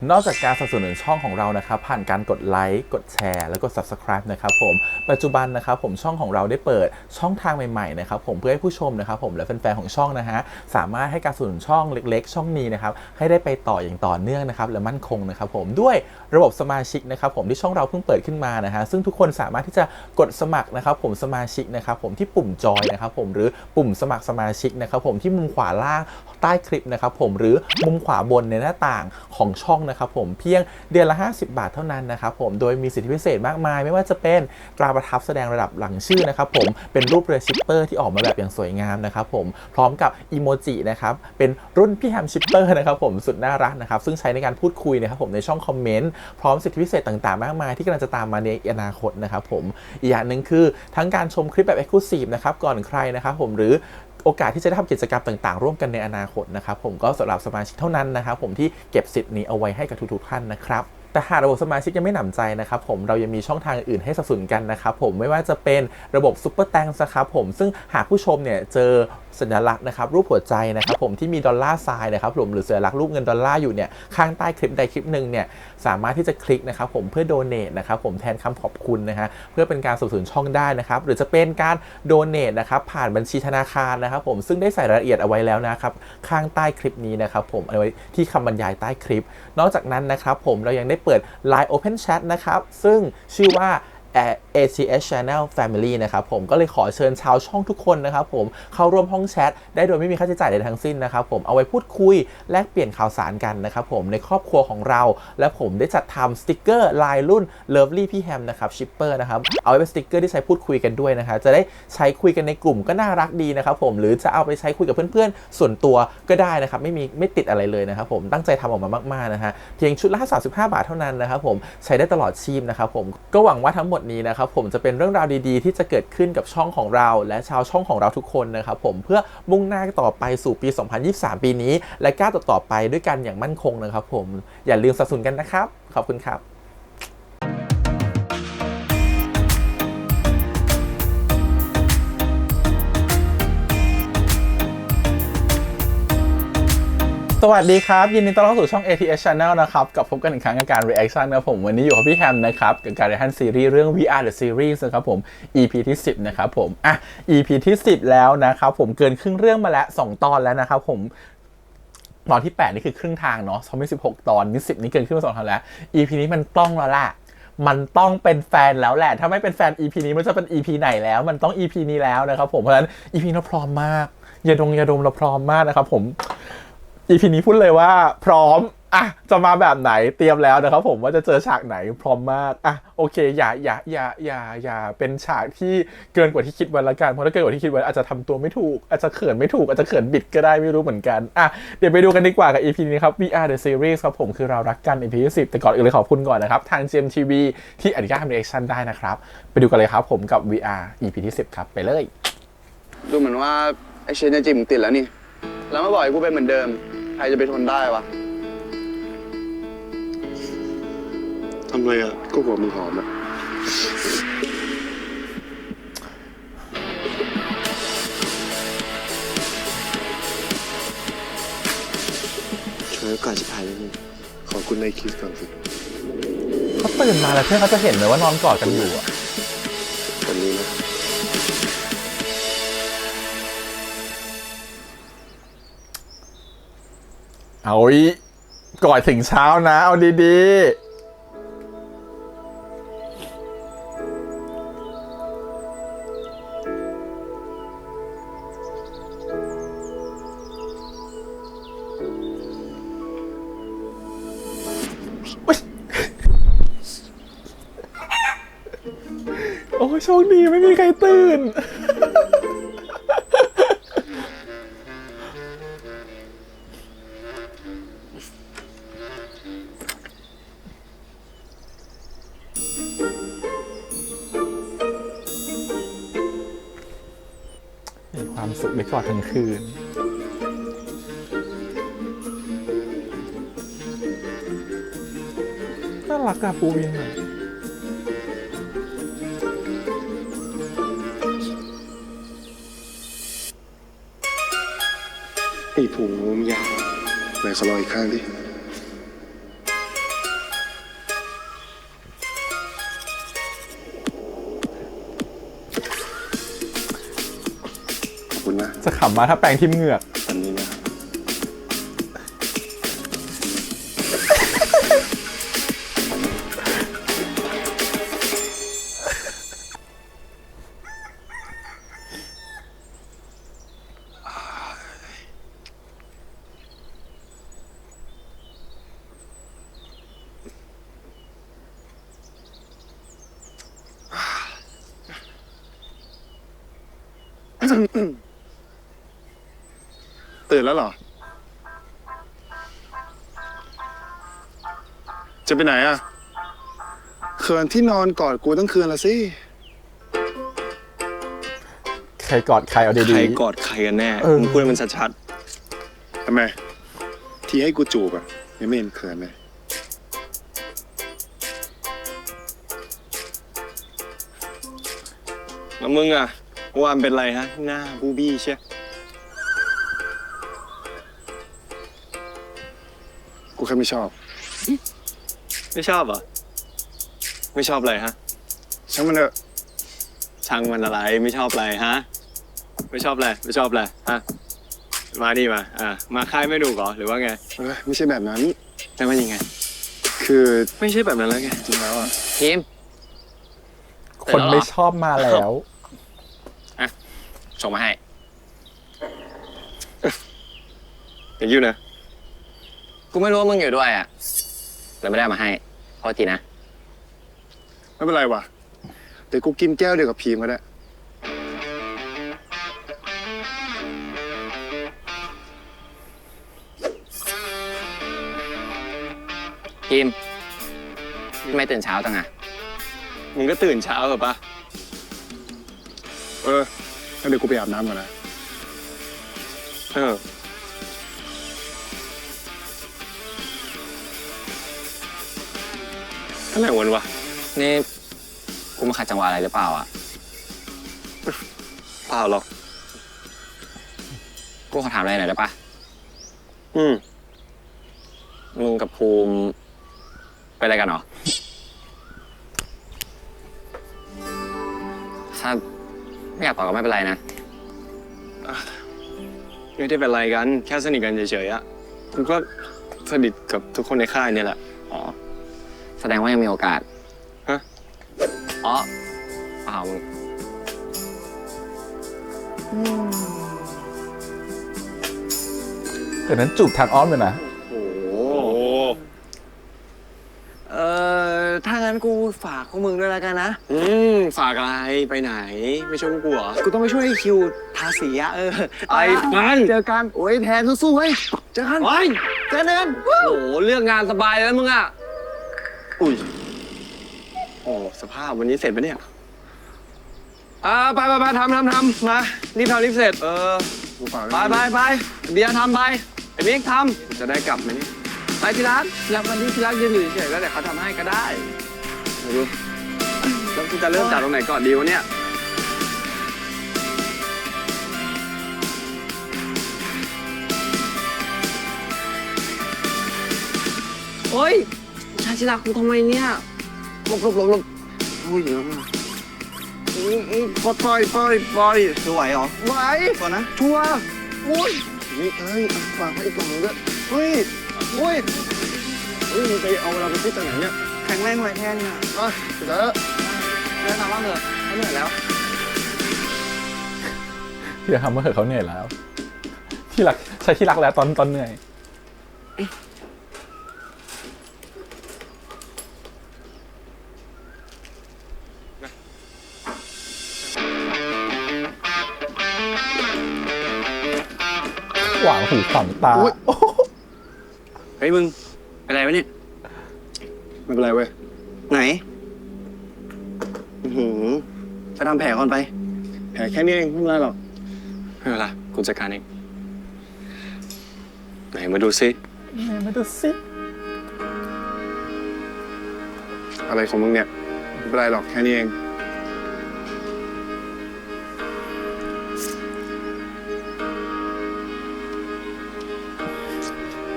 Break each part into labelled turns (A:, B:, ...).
A: นอกจากการสนับสนุนช่องของเรานะครับผ่านการกดไลค์กดแชร์แล้วก็ Subscribe นะครับผมปัจจุบันนะครับผมช่องของเราได้เปิดช่องทางใหม่ๆนะครับผมเพื่อให้ผู้ชมนะครับผมและแฟนๆของช่องนะฮะสามารถให้การสนับสนุนช่องเล็กๆช่องนี้นะครับให้ได้ไปต่ออย่างต่อเนื่องนะครับและมั่นคงนะครับผมด้วยระบบสมาชิกนะครับผมที่ช่องเราเพิ่งเปิดขึ้นมานะฮะซึ่งทุกคนสามารถที่จะกดสมัครนะครับผมสมาชิกนะครับผมที่ปุ่มจอยนะครับผมหรือปุ่มสมัครสมาชิกนะครับผมที่มุมขวาล่างใต้คลิปนะครับผมหรือมุมขวาบนในหน้าต่างของช่องนะครับผมเพียงเดือนละ50 บาทเท่านั้นนะครับผมโดยมีสิทธิพิเศษมากมายไม่ว่าจะเป็นตราประทับแสดงระดับหลังชื่อนะครับผมเป็นรูปเรือชิปเปอร์ที่ออกมาแบบอย่างสวยงามนะครับผมพร้อมกับอีโมจินะครับเป็นรุ่นพี่แฮมชิปเปอร์นะครับผมสุดน่ารักนะครับซึ่งใช้ในการพูดคุยนะครับผมในช่องคอมเมนต์พร้อมสิทธิพิเศษต่างๆมากมายที่กำลังจะตามมาในอนาคตนะครับผมอีกอย่างหนึ่งคือทั้งการชมคลิปแบบ Exclusive นะครับก่อนใครนะครับผมหรือโอกาสที่จะได้ทำกิจกรรมต่างๆร่วมกันในอนาคตนะครับผมก็สำหรับสมาชิกเท่านั้นนะครับผมที่เก็บสิทธิ์นี้เอาไว้ให้กับทุกๆท่านนะครับแต่หากระบบสมาชิกยังไม่หนำใจนะครับผมเรายังมีช่องทางอื่นให้สนับสนุนกันนะครับผมไม่ว่าจะเป็นระบบซุปเปอร์แตงนะครับผมซึ่งหากผู้ชมเนี่ยเจอสัญลักษณ์นะครับรูปหัวใจนะครับผมที่มีดอลลาร์ไซน์นะครับผมหรือสัญลักษณ์รูปเงินดอลลาร์อยู่เนี่ยข้างใต้คลิปใดคลิปหนึ่งเนี่ยสามารถที่จะคลิกนะครับผมเพื่อโดเนทนะครับผมแทนคำขอบคุณนะฮะเพื่อเป็นการสนับสนุนช่องได้นะครับหรือจะเป็นการโดเนทนะครับผ่านบัญชีธนาคารนะครับผมซึ่งได้ใส่รายละเอียดเอาไว้แล้วนะครับข้างใต้คลิปนี้นะครับผมเอาไว้ที่คำบรรยายใต้คลิปนอกจากนั้นนะครับผมเรายังได้เปิด Line Open Chat นะครับซึ่งชื่อว่า ATS Channel Family นะครับผมก็เลยขอเชิญชาวช่องทุกคนนะครับผมเข้าร่วมห้องแชทได้โดยไม่มีค่าใช้จ่ายใดทั้งสิ้นนะครับผมเอาไว้พูดคุยแลกเปลี่ยนข่าวสารกันนะครับผมในครอบครัวของเราและผมได้จัดทำสติกเกอร์ลายรุ่น Lovely พี่แฮมนะครับชิปเปอร์นะครับเอาไว้เป็นสติกเกอร์ที่ใช้พูดคุยกันด้วยนะครับจะได้ใช้คุยกันในกลุ่มก็น่ารักดีนะครับผมหรือจะเอาไปใช้คุยกับเพื่อนๆส่วนตัวก็ได้นะครับไม่ติดอะไรเลยนะครับผมตั้งใจทำออกมามากๆนะฮะเพียงชุดละ35 บาทเท่านั้นนะครับผมใช้ได้ตลอดชีพนะครับผมก็หวังว่าทั้งหมดนี้นะครับผมจะเป็นเรื่องราวดีๆที่จะเกิดขึ้นกับช่องของเราและชาวช่องของเราทุกคนนะครับผมเพื่อมุ่งหน้าต่อไปสู่ปี 2023 ปีนี้และก้าวต่อไปด้วยกันอย่างมั่นคงนะครับผมอย่าลืมสนับสนุนกันนะครับขอบคุณครับสวัสดีครับยินดีต้อนรับสู่ช่อง ATS Channel นะครับกับพบกันอีกครั้งกับการ reaction นะครับผมวันนี้อยู่กับพี่แฮมนะครับกับการ reaction ซีรีส์เรื่อง VR The Series นะครับผม EP ที่10นะครับผมEP ที่10แล้วนะครับผมเกินครึ่งเรื่องมาแล้ว2ตอนแล้วนะครับผมตอนที่8นี่คือครึ่งทางเนาะเขามี16 ตอนนี่10นี่เกินครึ่งมา2ตอนแล้ว EP นี้มันต้องแล้วล่ะมันต้องเป็นแฟนแล้วแหละถ้าไม่เป็นแฟน EP นี้มันจะเป็น EP ไหนแล้วมันต้อง EP นี้แล้วนะครับผมเพราะฉะนั้น EP เราพร้อมมากยาดมเราพร้อมมากนะครับผมEP นี้พูดเลยว่าพร้อมจะมาแบบไหนเตรียมแล้วนะครับผมว่าจะเจอฉากไหนพร้อมมากโอเคอย่าเป็นฉากที่เกินกว่าที่คิดไว้ละกันเพราะถ้าเกินกว่าที่คิดไว้อาจจะทำตัวไม่ถูกอาจจะเขินไม่ถูกอาจจะเขินบิดก็ได้ไม่รู้เหมือนกันเดี๋ยวไปดูกันดีกว่ากับ EP นี้ครับ VR The Series ครับผมคือเรารักกัน EP ที่10แต่ก่อนอื่นเลยขอบคุณก่อนนะครับทาง GMTV ที่อนุญาตทำ reaction ได้นะครับไปดูกันเลยครับผมกับ VR EP ที่10ครับไปเลย
B: ดูเหมือนว่าไอเชนจะจิมติดแล้วนี่แล้วมาบอกให้กูเป็นเหมือนเดิมใครจะไปทนได้วะ
C: ทำไรอ่ะก็หัวมึงหอมอ่ะช่วยโอกาสสุดท้ายนิดนึงขอคุณในคิสก่อนสิ
A: เขาตื่นมาแล้วเพื่อนเขาจะเห็นเลยว่านอนกอดกันอยู่
C: วันนี้นะ
A: เอาก่อนถึงเช้านะเอาดีๆโอ้โชคดีไม่มีใครตื่นมีความสุขได้กอดทั้งคืนน่ารักอะปูวินอะ
C: ไอ้ผงมึงยาวไหนขอลองอีกข้างดิ คุณนะ
A: จะขำมาถ้าแปลงทิ่มเหงือก
C: วันนี้นะครับ ตื่นแล้วเหรอ จะไปไหนอ่ะเคืนที่นอนกอดกูตั้งคืนละสิ
A: ใครกอดใครเอา
D: ใคร
A: ดี
D: กอดใครกันแน่
A: เออ
D: มึงพูดให้มันชัด
C: ทำไม ที่ให้กูจูบอ่ะยังไม่เห็นเขินเลย
D: ๆแล้วมึงอ่ะวานเป็นไรฮะ หน้าบูบี้เชีย
C: กูแค่ไม่ชอบ
D: ไม่ชอบเหรอ ไม่ชอบอะไรฮะ
C: ช่างมันเถอะ
D: ช่างมันอะไรไม่ชอบอะไรฮะ ไม่ชอบอะไรไม่ชอบอะไรฮะ มานี่มามาค่ายไม่ดูเหรอหรือว่าไง
C: ไม่ใช่แบบนั้น
D: แต่ว่ายังไง
C: คือ
D: ไม่ใช่แบบนั้นแล้วไง
C: จริงแล้วอ่ะ
D: ทีม
A: ๆ คนไม่ชอบมาแล้ว
D: ส่งมาให้อย่างยูนะ
E: กูไม่รู้ว่ามึงอยู่ด้วยอ่ะเลยไม่ได้เอามาให้ขอทีนะ
C: ไม่เป็นไรว่ะเดี๋ยวกูกินแก้วเดียวกับพีมก็ได้
E: ทีมทำไมตื่นเช้าจังอ่ะ
D: มึงก็ตื่นเช้าเหรอปะ
C: งั้นเดี๋ยวกูไปอาบน้ำก่อนนะ
D: เออเท่าไหร่วันวะ
E: นี่กูมาขัดจังหวะอะไรหรือเปล่าอ่ะ
D: เปล่าหรอก
E: กูขอถามอะไรหน่อยได้ปะ
D: อืม
E: มึงกับภูมิไปอะไรกันเหรอถ้าไม่อยากตอบก็ไม่เป็นไรนะ
D: ไม่ได้เป็นไรกัน แค่สนิทกันเฉยๆอะกูก็สนิทกับทุกคนในค่ายเนี่ยแหละ
E: อ๋อ แสดงว่ายังมีโอกาส
D: ฮะ
E: อ๋อเปล่ามึง
A: แต่นั้นจูบทางอ้อมเลยนะ
D: โอ้โห
F: ถ้างั้นกูฝากพวกมึงด้วยแล้วกันนะ
D: ฝากอะไรไปไหน ไม่ช่วยพวกกูเหรอ
F: กูต้องไปช่วยไอ้คิวทาสีอะ
D: ไปกัน
F: เจอกัน โอ้ยแทนสู้ๆเฮ้ยเจอกัน
D: ไป
F: เจอกัน
D: โอ้โหเลือกงานสบายแล้วมึงอ่ะ อุ้ย โอ้สภาพวันนี้เสร็จปะเนี่ย ไปทำมา รีบทำรีบเสร็จ
C: กูฝาก
D: ไปเบียร์ทำไปไอ้บิ๊กทำจะได้กลับไหมนี่ไปที่ร้านแล้ววันนี้ที่ร้านยืนอยู่เฉยๆแล้วเดี๋ยวเขาทำให้ก็ได้ไม่รู้แล้วกูจะเริ่มจากตรงไหนก่อนดีวะเนี่ย
F: โอ้ยชาชิรักกูทำไมเนี่ยหลบโอ้ยเยอะมากปล่อยจะไหวเหรอไหวก่อนนะชัวร์โอ้ยนี่เอ้ยฝากให้อีกกล่องนึงด้วยเฮ้ยมึงไปเอาเวลาไปฟิตตอนไหนเนี่ยแข็งแรงไว้แค่นี้นะ
C: เดี๋ยว
F: เดินทางบ้างเถอะเขาเหนื่อยแล้ว
A: ที่ทำเมื่อเขาเหนื่อยแล้ว ที่รักใช้ที่รักแล้วตอนเหนื่อย หวางหูขวางตา
D: เฮ้ยมึง เป็นไรวะเนี่ย
C: ไม่เป็นไรเว้ย
F: ไหนไปทำแผลก่อนไป
C: แผลแค่นี้เองไม่เป็นไรหรอก
D: ไม่เป็นไรกูจัดการเอง ไหนมาดูซิ
A: มาดูสิ
C: อะไรของมึงเนี่ยไม่เป็นไรหรอกแค่นี้เอง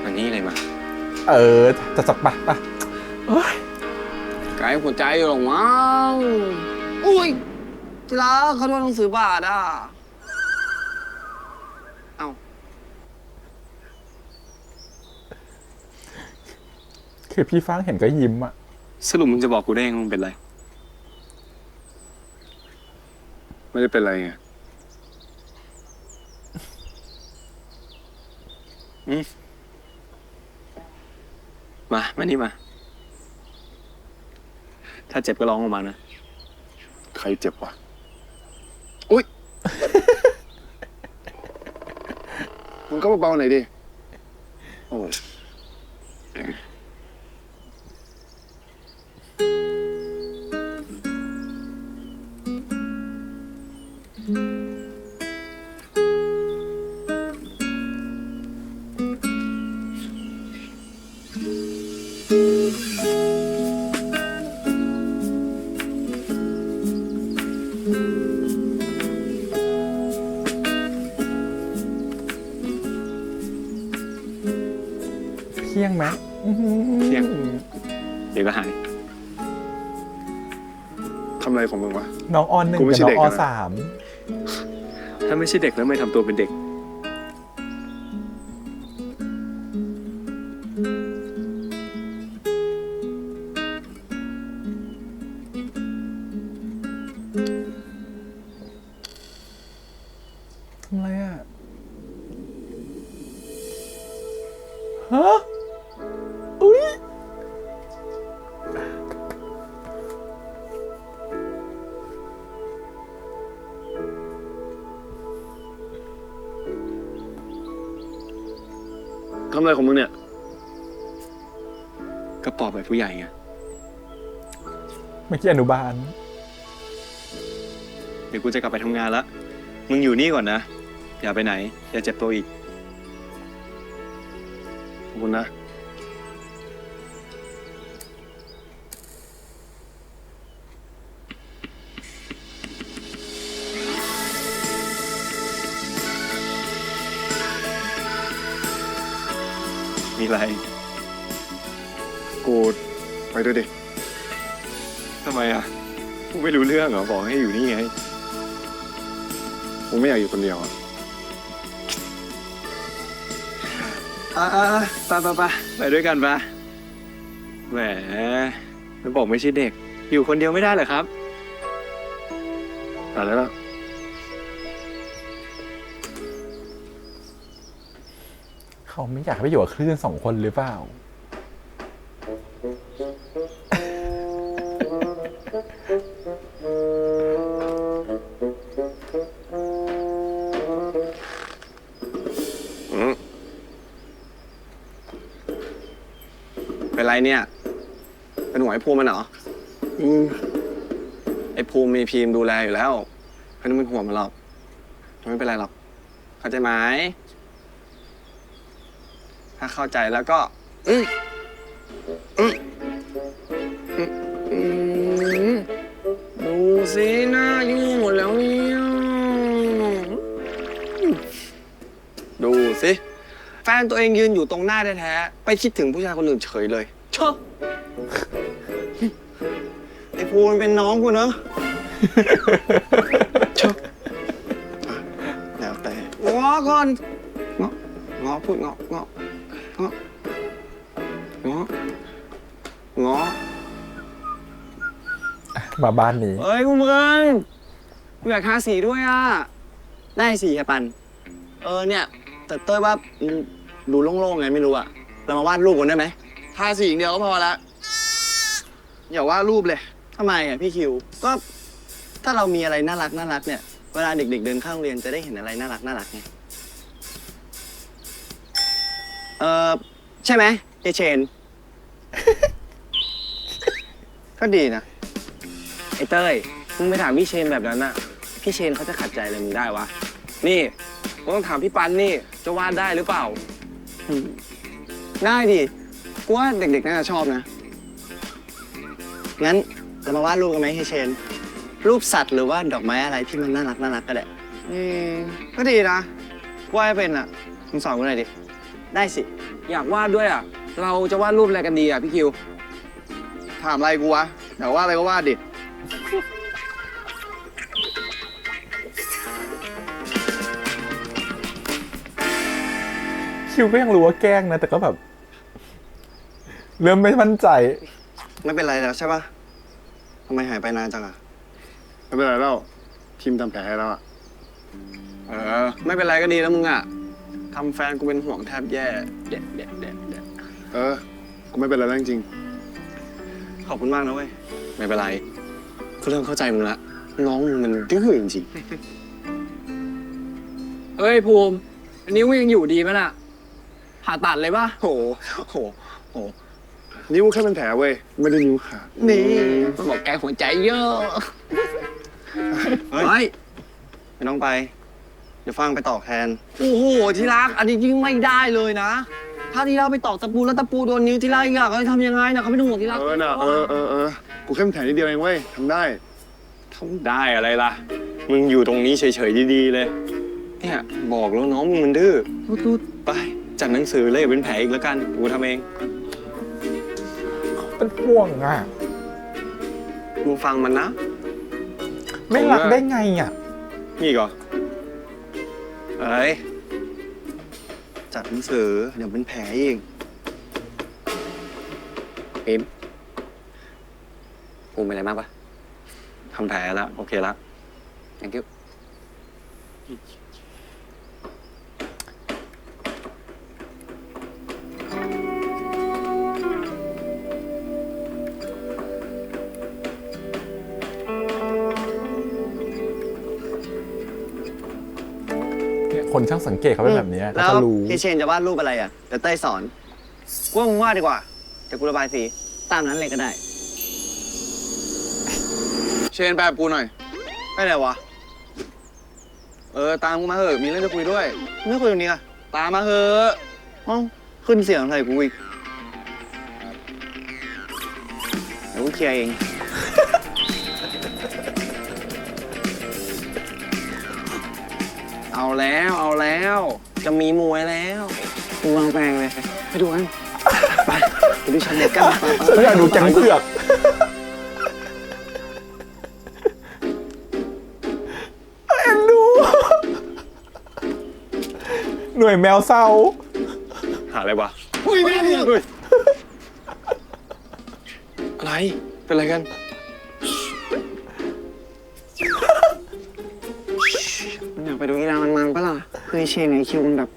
D: อันนี้อะไรมา
A: จะจับปะ
E: ไกลหัวใจอยู่หรอกมั้ง
F: อุ้ยทีละเขาโดนหนังสือบาทอ่ะ
A: คือพี่ฟ้างเห็นก็ยิ้มอะ
D: สรุปมึงจะบอกกูได้ยังมึงเป็นไร
C: ไม่ได้เป็นไรไง
D: มานี่มา ถ้าเจ็บก็ร้องออกมานะ
C: ใครเจ็บวะ
B: อุ้ย มึงก็เบาๆหน่อยดิ โอ้ย
A: เที่ยงไหม
D: เที่ยง เดี๋ยวก็หาย
C: ทำอะไรของมึงวะ
A: น้องออนหนึ่ง
C: กูไม่
A: กับ
C: ใช่
A: น้อ
C: เด็
A: ง
C: ก
A: อ
C: นะ
A: สาม
D: ถ้าไม่ใช่เด็กแล้วไม่ทำตัวเป็นเด็ก
A: ทำอะไรอะฮะอุ้ย
C: ทำอะไรของมึงเนี่ย
D: ก็ปลอบแบบผู้ใหญ่ไง
A: เมื่อกี้อนุบาล
D: เดี๋ยวกูจะกลับไปทำงานละ มึงอยู่นี่ก่อนนะ อย่าไปไหน อย่าเจ็บตัวอีก
C: ขอบคุณนะ
D: มีอะไร
C: กูไปด้วยดิ
D: ทำไมอ่ะกูไม่รู้เรื่องเหรอ บอกให้อยู่นี่ไง
C: กูไม่อยากอยู่คนเดียวอะ
D: ไปด้วยกันปะแหมแล้วบอกไม่ใช่เด็ก อยู่คนเดียวไม่ได้เหรอครับ
C: ตายแล้วล่ะ
A: เขาไม่อยากให้ไปอยู่กับคลื่น2 คนหรือเปล่า
E: เป็นไรเนี่ย เป็นหัวไอ้ภูมิมันเหรอ ไอ้ภูมิมีพีมดูแลอยู่แล้วไม่ต้องเป็นห่วงมันหรอกไม่เป็นไรหรอก เข้าใจไหม ถ้าเข้าใจแล้วก็ดูสิหน้ายุ่งหมดแล้วเนี่ยดูสิ แฟนตัวเองยืนอยู่ตรงหน้าแท้ๆไปคิดถึงผู้ชายคนอื่นเฉยเลยเชอะไอ้ภูมันเป็นน้องกูเนอะเชอะแล้วแต่งอก่อนงอพูดงองอ
A: มาบ้านนี้
E: เฮ้ยกูมึงกูอยากทาสีด้วยอ่ะ ได้สีอะปัน เนี่ยแต่เต้ยว่าดูโล่งๆไงไม่รู้อ่ะ เรามาวาดรูปกันได้ไหม
B: ทาสีอย่างเดียวก็พอละ อย่าว่ารูปเลย
E: ทำไมอ่ะพี่คิว ก็ถ้าเรามีอะไรน่ารักเนี่ย เวลาเด็กๆเดินเข้าโรงเรียนจะได้เห็นอะไรน่ารักไง ใช่ไหมเจเชน
B: ก็ดีนะ
E: ไอ้เต้ย มึงไปถามพี่เชนแบบนั้นน่ะ พี่เชนเขาจะขัดใจอะไรมึงได้วะ นี่มึงต้องถามพี่ปันนี่ จะวาดได้หรือเปล่า
B: ได้ดิ กูว่าเด็กๆน่าจะชอบนะ
E: งั้นเรามาวาดรูปกันไหมพี่เชน รูปสัตว์หรือว่าดอกไม้อะไรที่มันน่ารักก็ได้
B: ก็ดีนะกูว่าให้เป็นอ่ะ มึงสอนกูหน่อยดิ
E: ได้สิ อยากวาดด้วยอ่ะ เราจะวาดรูปอะไรกันดีอ่ะพี่คิว
B: ถามอะไรกูวะอยากว่าอะไรก็ว่าดิ
A: คิวก็ยังรู้ว่าแกล้งนะ แต่ก็แบบ เริ่มไม่มั่นใจ
E: ไม่เป็นไรแล้วใช่ปะทำไมหายไปนานจังอะ
C: ไม่เป็นไรแล้วทีมทำแผลให้แล้วอ่ะ
D: ไม่เป็นไรก็ดีแล้วมึงอ่ะทำแฟนกูเป็นห่วงแทบแย่เด็ด
C: กูไม่เป็นไรแล้วจริง
E: ขอบคุณมากนะเว้ย
D: ไม่เป็นไรกูเริ่มเข้าใจมึงละน้องมึงมันดื้อจริง
F: เอ้ยภูมินิ้วยังอยู่ดีไหมน่ะผ่าตัดเลยป่ะ
D: โอ้โห
C: ๆนิ้วแค่เป็นแผลเว้ยไม่ได้นิ้วขาด
F: นี่มันบอกแกหัวใจเยอะ
E: เฮ้ย ไม่ต้องไป เดี๋ยวฟังไปตอกแทน
F: โอ้โหที่รักอันนี้ยิ่งไม่ได้เลยนะ ถ้าที่เราไปตอกตะปูแล้วตะปูโดนนิ้วที่รักอ่ะเขาจะทำยังไงนะเขาไม่ต้องห่วงที่รัก
C: กูแค่เป็นแผลนิดเดียวเองเว้ยทำได้
D: ทำได้อะไรล่ะ มึงอยู่ตรงนี้เฉยๆดีๆเลย เนี่ยบอกแล้วน้องมึงมันดื้อตุ๊ดไปจัดหนังสือเลยเป็นแผลอีกแล้วกันกูทำเอง
A: เป็นห่วงอ่ะ
D: มึงฟังมันนะ
A: ไม่รักได้ไงอ่ะ
D: นี่อีก่อ
E: เอ้ย จัดหนังสือเดี๋ยวเป็นแผลอีก
D: ปิ๊มกูเป็นอะไรมากปะทำแผลแล้วโอเคแล้ว thank you
A: คนช่างสังเกตเขาเป็นแบบนี้เขา
E: แล้ว
A: จะรู้
E: พี่เชนจะวาดรูปอะไรอ่ะเดี๋ยวเต้ยสอนกูว่ามึงวาดดีกว่า เดี๋ยวกูระบายสี ตามนั้นเลยก็ได้
B: เชนแปลกูหน่อย
E: ไปไหนวะ
B: ตามกูมาเถอะมีเรื่องจะคุยด้วย
E: ไม่คุยตรงนี้อ่ะ
B: ตามมาเถอะ
E: เอ้าขึ้นเสียงใส่กูอีกเดี๋ยวกูเคลียร์เอง
D: เอาแล้วจะมีมวยแล้ว
E: กูวางแปลงเลย ไปดูกันไปไปดูชั้นเด็กกันไป
A: ฉันอยากดูแก๊งเผือกเอ็นดู หน่วยแมวเศร้า
D: หาอะไรวะ
B: อุ้ยแม่เนี่ย
D: อะไร เป็นอะไรกัน
E: อยากไปดูกีฬามันๆปะล่ะเพื่อให้เชนไอคิวมันแบบ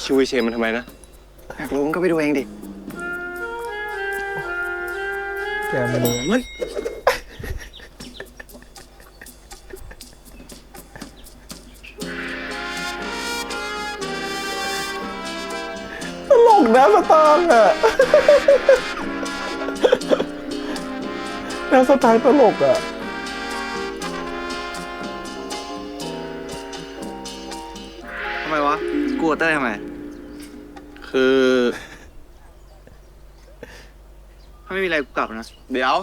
D: ชิวไอเชนมันทำไมนะ
E: อยากรู้มันก็ไปดูเองดิ
A: แกมัน
D: มัน
A: ตลกนะสตางค์อ่ะ แล้วสไตล์ตลกอ่ะ
E: ทำไมวะกูกับเต้ยทำไม
D: คือ
E: ถ้าไม่มีอะไรกูกลับนะ
B: เดี๋ยว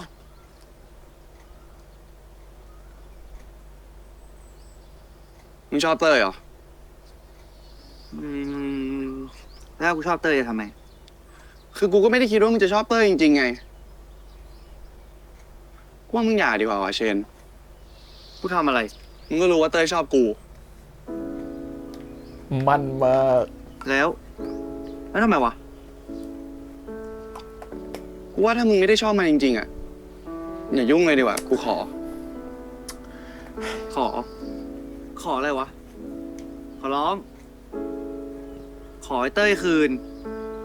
B: มึงชอบเต้ยเหรอ
E: ถ้ากูชอบเต้ยจะทำไม
B: คือกูก็ไม่ได้คิดว่ามึงจะชอบเต้ยจริงๆไงกูว่ามึงอย่าดีกว่าวะเชน
E: กูทำอะไร
B: มึงก็รู้ว่าเต้ยชอบกู
A: มันมาก
E: แล้วทำไมวะ
B: กูว่าถ้ามึงไม่ได้ชอบมันจริงๆอ่ะ อย่ายุ่งเลยดีกว่า กูขอ
E: ขออะไรวะ ขอร้อง ขอไอ้เต้ยคืน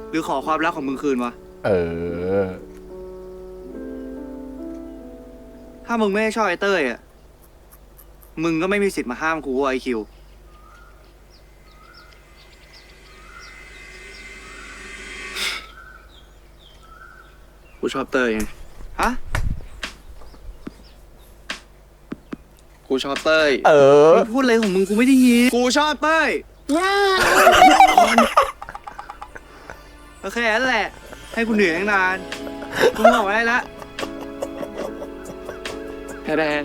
E: หรือขอความรักของมึงคืนวะ
A: เออ
E: ถ้ามึงไม่ได้ชอบไอ้เต้ยอ่ะ มึงก็ไม่มีสิทธิ์มาห้ามกูไอคิว
B: กูชอบเต้ยไง
E: ฮะ
B: กูชอบเต้ย
A: เออ
E: มึงพูดอะไรของมึงกูไม่ได้ยิน
B: กูชอบเต้ย
E: ก็แค่นั้นแหละ ให้กูเหนื่อยตั้งนานมึงบอกได้ละ
D: แดง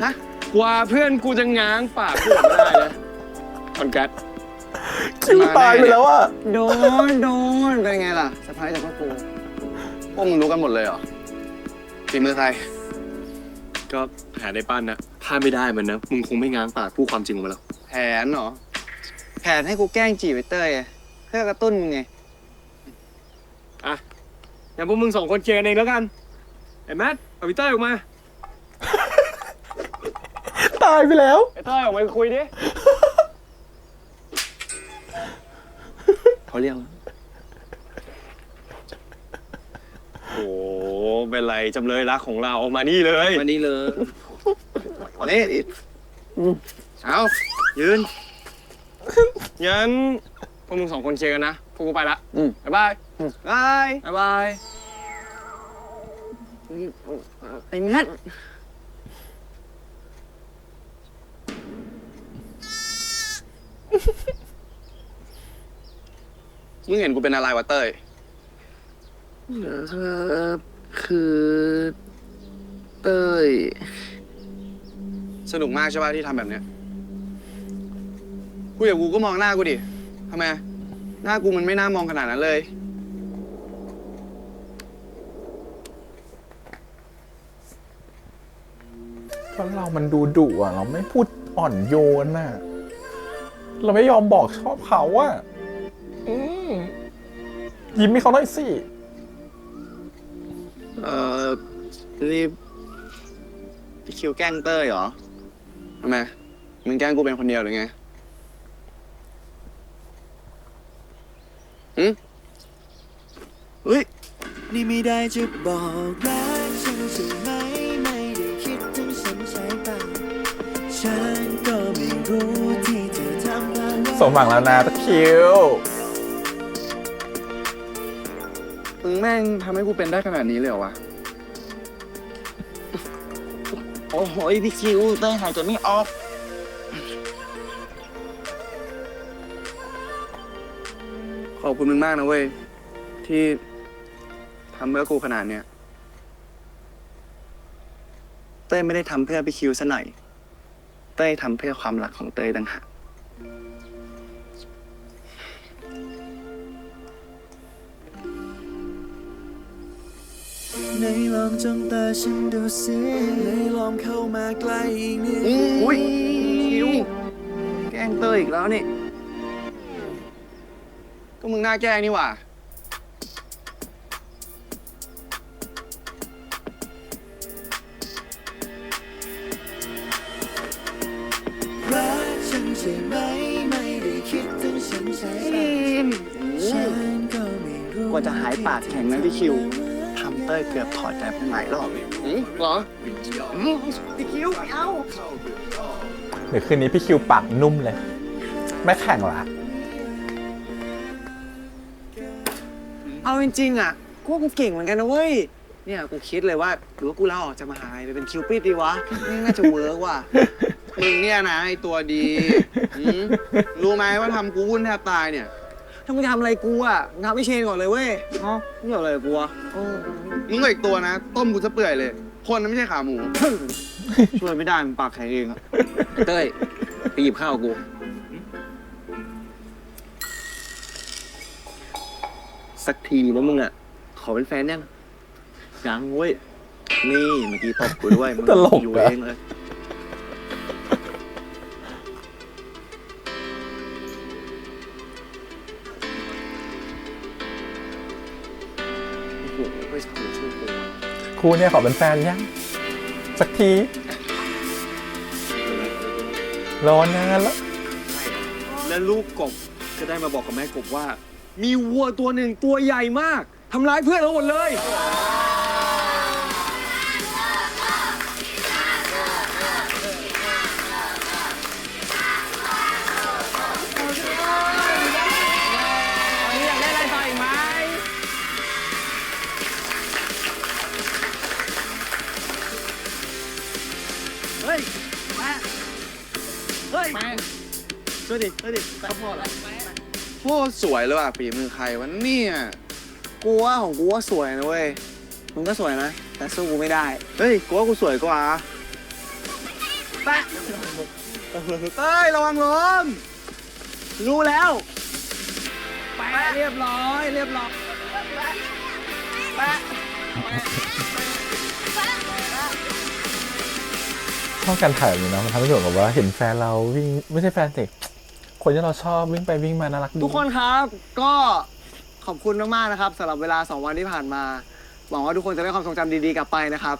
D: ฮะกว่าเพื่อนกูจะง้างปากกูออกมาได้นะคอนแกรส
A: คิวตายไปแล้วอ่ะ
E: โดนเป็นไงล่ะสะพายจากพ่อกู
B: พวกมึงรู้กันหมดเลยเหรอฝีมือใคร
D: ก็แผลในปั้นนะถ้าไม่ได้มันนะ มึงคงไม่ง้างปากพูดความจริงออกมาแล้ว
B: แผนเหรอ
E: แผนให้กูแกล้งจีบไอ้เต้ยเพื่อกระตุ้นมึงไง
D: อ่ะอย่างพวกมึงสองคนเคลียร์กันเองแล้วกันไอ้แมทเอาพี่เต้ยออกมา
A: ตายไปแล้ว
D: ไอ้เต้ยออกมาคุยดิ
E: เขาเรียก
D: โอ้เป็นไรจำเลยรักของเราออกมานี่เลย
E: มานี่เลย
D: มานี่เอายืนงั้นพวกมึงสองคนเคลียร์กันนะพวกกูไปละบ๊ายบาย
E: บาย
D: บ๊ายบาย
E: ไอ้แม่
B: มึงเห็นกูเป็นอะไรวะเต้ย
F: คือเต้ย
B: สนุกมากใช่ป่ะที่ทำแบบเนี้ยกูอยากกูก็มองหน้ากูดิทำไมหน้ากูมันไม่น่ามองขนาดนั้นเลย
A: เพราะเรามันดูดุอ่ะ เราไม่พูดอ่อนโยนน่ะ เราไม่ยอมบอกชอบเขาอ่ะยิ้มให้เขาหน่อยสิ
E: นี่พี่คิวแกล้งเต้ยเหรอ
B: ทำไมมึงแกล้งกูเป็นคนเดียวหรือไงหืม
E: เฮ้ย
G: นี่ไม่ได้จะบอกรักฉันใช่ไหมไม่ได้คิดถึงฉันใช่ป่ะฉันก็ไม่รู้ที่เธอทำตาม
A: สมหวังแล้วนะตะคริว
B: มึงแม่งทำให้กูเป็นได้ขนาดนี้เลยเหรอวะ
E: โอ้โหพี่คิวเต้ยหายใจไม่ออก
B: ขอบคุณมึงมากนะเว้ย ที่ทำเพื่อกูขนาดเนี้ย
E: เต้ยไม่ได้ทำเพื่อพี่คิวซะหน่อย เต้ยทำเพื่อความรักของเต้ยต่างหาก
G: ในลองจ้องตาฉันดูสิในลองเข้ามาใกล้อีกนิด
B: อุ้ยคิวแกล้งเต้ยอีกแล้วนี่ ก็มึงหน้าแกล้งนี่หว่า
G: รักฉันใช่ไหมไม่ได้คิดถึงฉันใช่ป่ะฉันก็ไม่รู้
E: กว่าจะหายปากแข็งนะพี่คิวทำเต้ยเกือบถอดใจไปหลายรอบ
B: เหรอ
E: พี่คิวเอา
A: เดี๋ยวคืนนี้พี่คิวปากนุ่มเลย ไม่แข็งละ
E: เอาจริงๆอ่ะกูว่ากูเก่งเหมือนกันนะเว้ย เนี่ยกูคิดเลยว่าหรือว่ากูลาออกจากมหาลัยไปเป็นคิวปิดดีวะนี่น่าจะเวิร์กว่ะ
B: มึงเนี่ยนะไอตัวดีหืมรู้ไหมว่าทำกูวุ่นแทบตายเนี่ย
E: ถ้ามึงทำอะไรกูอ่ะมึงทำให้เชนก่อนเลยเว้ยเนาะไม่เกี่ยวอะไรกับกูอ่ะ
B: มึงก็อีกตัวนะ ต้มกูซะเปื่อยเลย คนนั้นไม่ใช่ขาหมู
E: ช่วยไม่ได้มันปากแข็งเองอะเต้ยไปหยิบข้าวกู สักทีนะมึงอ่ะ ขอเป็นแฟนยังยังเว้ย นี่เมื่อกี้ตบกูด้วยมึง
A: ตลก
E: อยู่
A: อะ
E: เองเลย โอ้โหไม่ชอบชื่อกู
A: ครูเนี่ยขอเป็นแฟนยัง สักที รอนานแล้ว
D: และลูกกบก็ได้มาบอกกับแม่กบว่า มีวัวตัวหนึ่งตัวใหญ่มากทำร้ายเพื่อนเราหมดเลย
E: อยากได้อะไรต่ออีกไหม เฮ้ยมาเฮ้ยมาช่วยดิซัพพอร์ตอะไร
B: โคตรสวยเลยว่ะฝีมือใครวะเนี่ย
E: กูว่าของกูว่าสวยนะเว้ย มึงก็สวยนะ แต่สู้กูไม่ได้
B: เฮ้ย กูว่ากูสวยกว่า
E: ปะเฮ้ย ระวังล้มรู้แล้วไปเรียบร้อยแปะ
A: ชอบการถ่ายแบบนี้เนาะมันทำให้รู้สึกแบบว่าเห็นแฟนเราวิ่งไม่ใช่แฟนสิคน คนที่เราชอบวิ่งไปวิ่งมาน่ารักดี
E: ทุกคนครับก็ขอบคุณมากๆนะครับสำหรับเวลา 2 วันที่ผ่านมาหวังว่าทุกคนจะได้ความทรงจำดีๆกลับไปนะครับ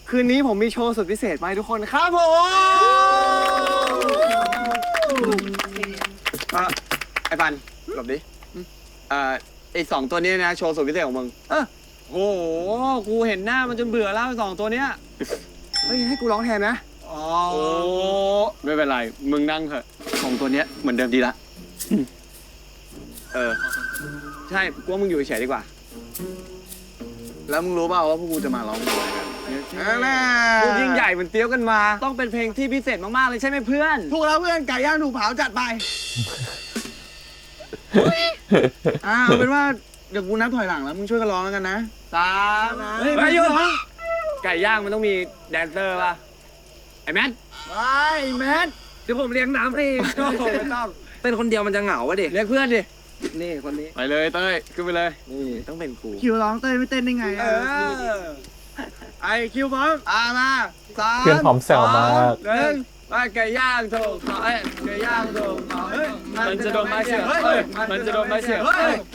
E: คืนนี้ผมมีโชว์สุดพิเศษมาให้ทุกคนครับผมไอ้ปันหลบดิไอ้2 ตัวนี้นะโชว์สุดพิเศษของมึงโอ้โหกูเห็นหน้ามันจนเบื่อแล้ว2 ตัวเนี้ยเฮ้ยให้กูร้องแทนนะอ๋อไม่เป็นไรมึงนั่งเถอะของตัวเนี้ยเหมือนเดิมดีละใช่กูว่ามึงอยู่เฉยๆดีกว่า
B: แล้วมึงรู้เปล่าว่าพวกกูจะมาร้องเพลงอะไรกัน
E: พูดยิ่งใหญ่เหมือนเตี้ยวกันมา ต้องเป็นเพลงที่พิเศษมากๆเลยใช่ไหมเพื่อน
F: พวกเราเพื่อนไก่ย่างถูกเผาจัดไปเอาเป็นว่าเดี๋ยวกูนับถอยหลังแล้วมึงช่วยกันร้องแล้วกันนะ
E: 3
F: เฮ้ย
E: ไม่หยุดไก่ย่างมันต้องมีแดนเซอร์ป่ะ ไอ้แมท
F: แมท
E: เดี๋ยวผมเลี้ยงน้ำให้ก็ไม่ต้อง
F: เต้นคนเดียวมันจะเหงาวะดิ
E: เรียกเพื่อนดิ
F: นี่คนนี้
E: ไปเลยเต้ย ขึ้นไปเลย
F: นี่ต้องเป็นกู
G: คิวร้องเต้ยไม่เต้นได้ไง
E: ไอคิวพร้อมมา3
A: เพื่อนพร้อมแซวมาก
E: 1ไปไก่ย่างถูกเผาไก่ย่างถูกเผามันจะโดนไม้เสียบมันจะโดนไม้เสียบ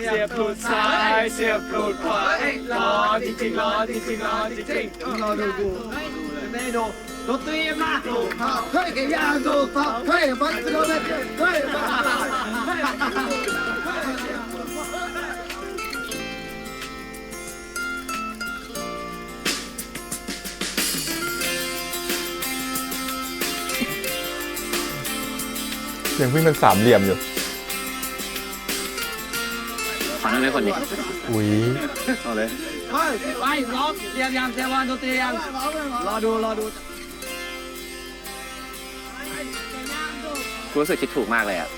E: เสียบตูดซ้ายเสียบตูดขวารอจริงๆรอจริงๆรอจริงๆรอดูกูไม่ดูดนตรีมาถูกเผาเฮ้ยไก่ย่างถูกเผาเฮ้ยมันจะโดนไม้เสียบเฮ้ย
A: ยังวิ่งเป็นสามเหลี่ยมอยู่
E: ขอนั่งเลยคนนี้
A: อุ้ย
B: เอาเลย
E: ไปร้องเตรียมยังเตรียมวันดนตรียังรอดูกูรู้สึกคิดถูกมากเลยอ่ะ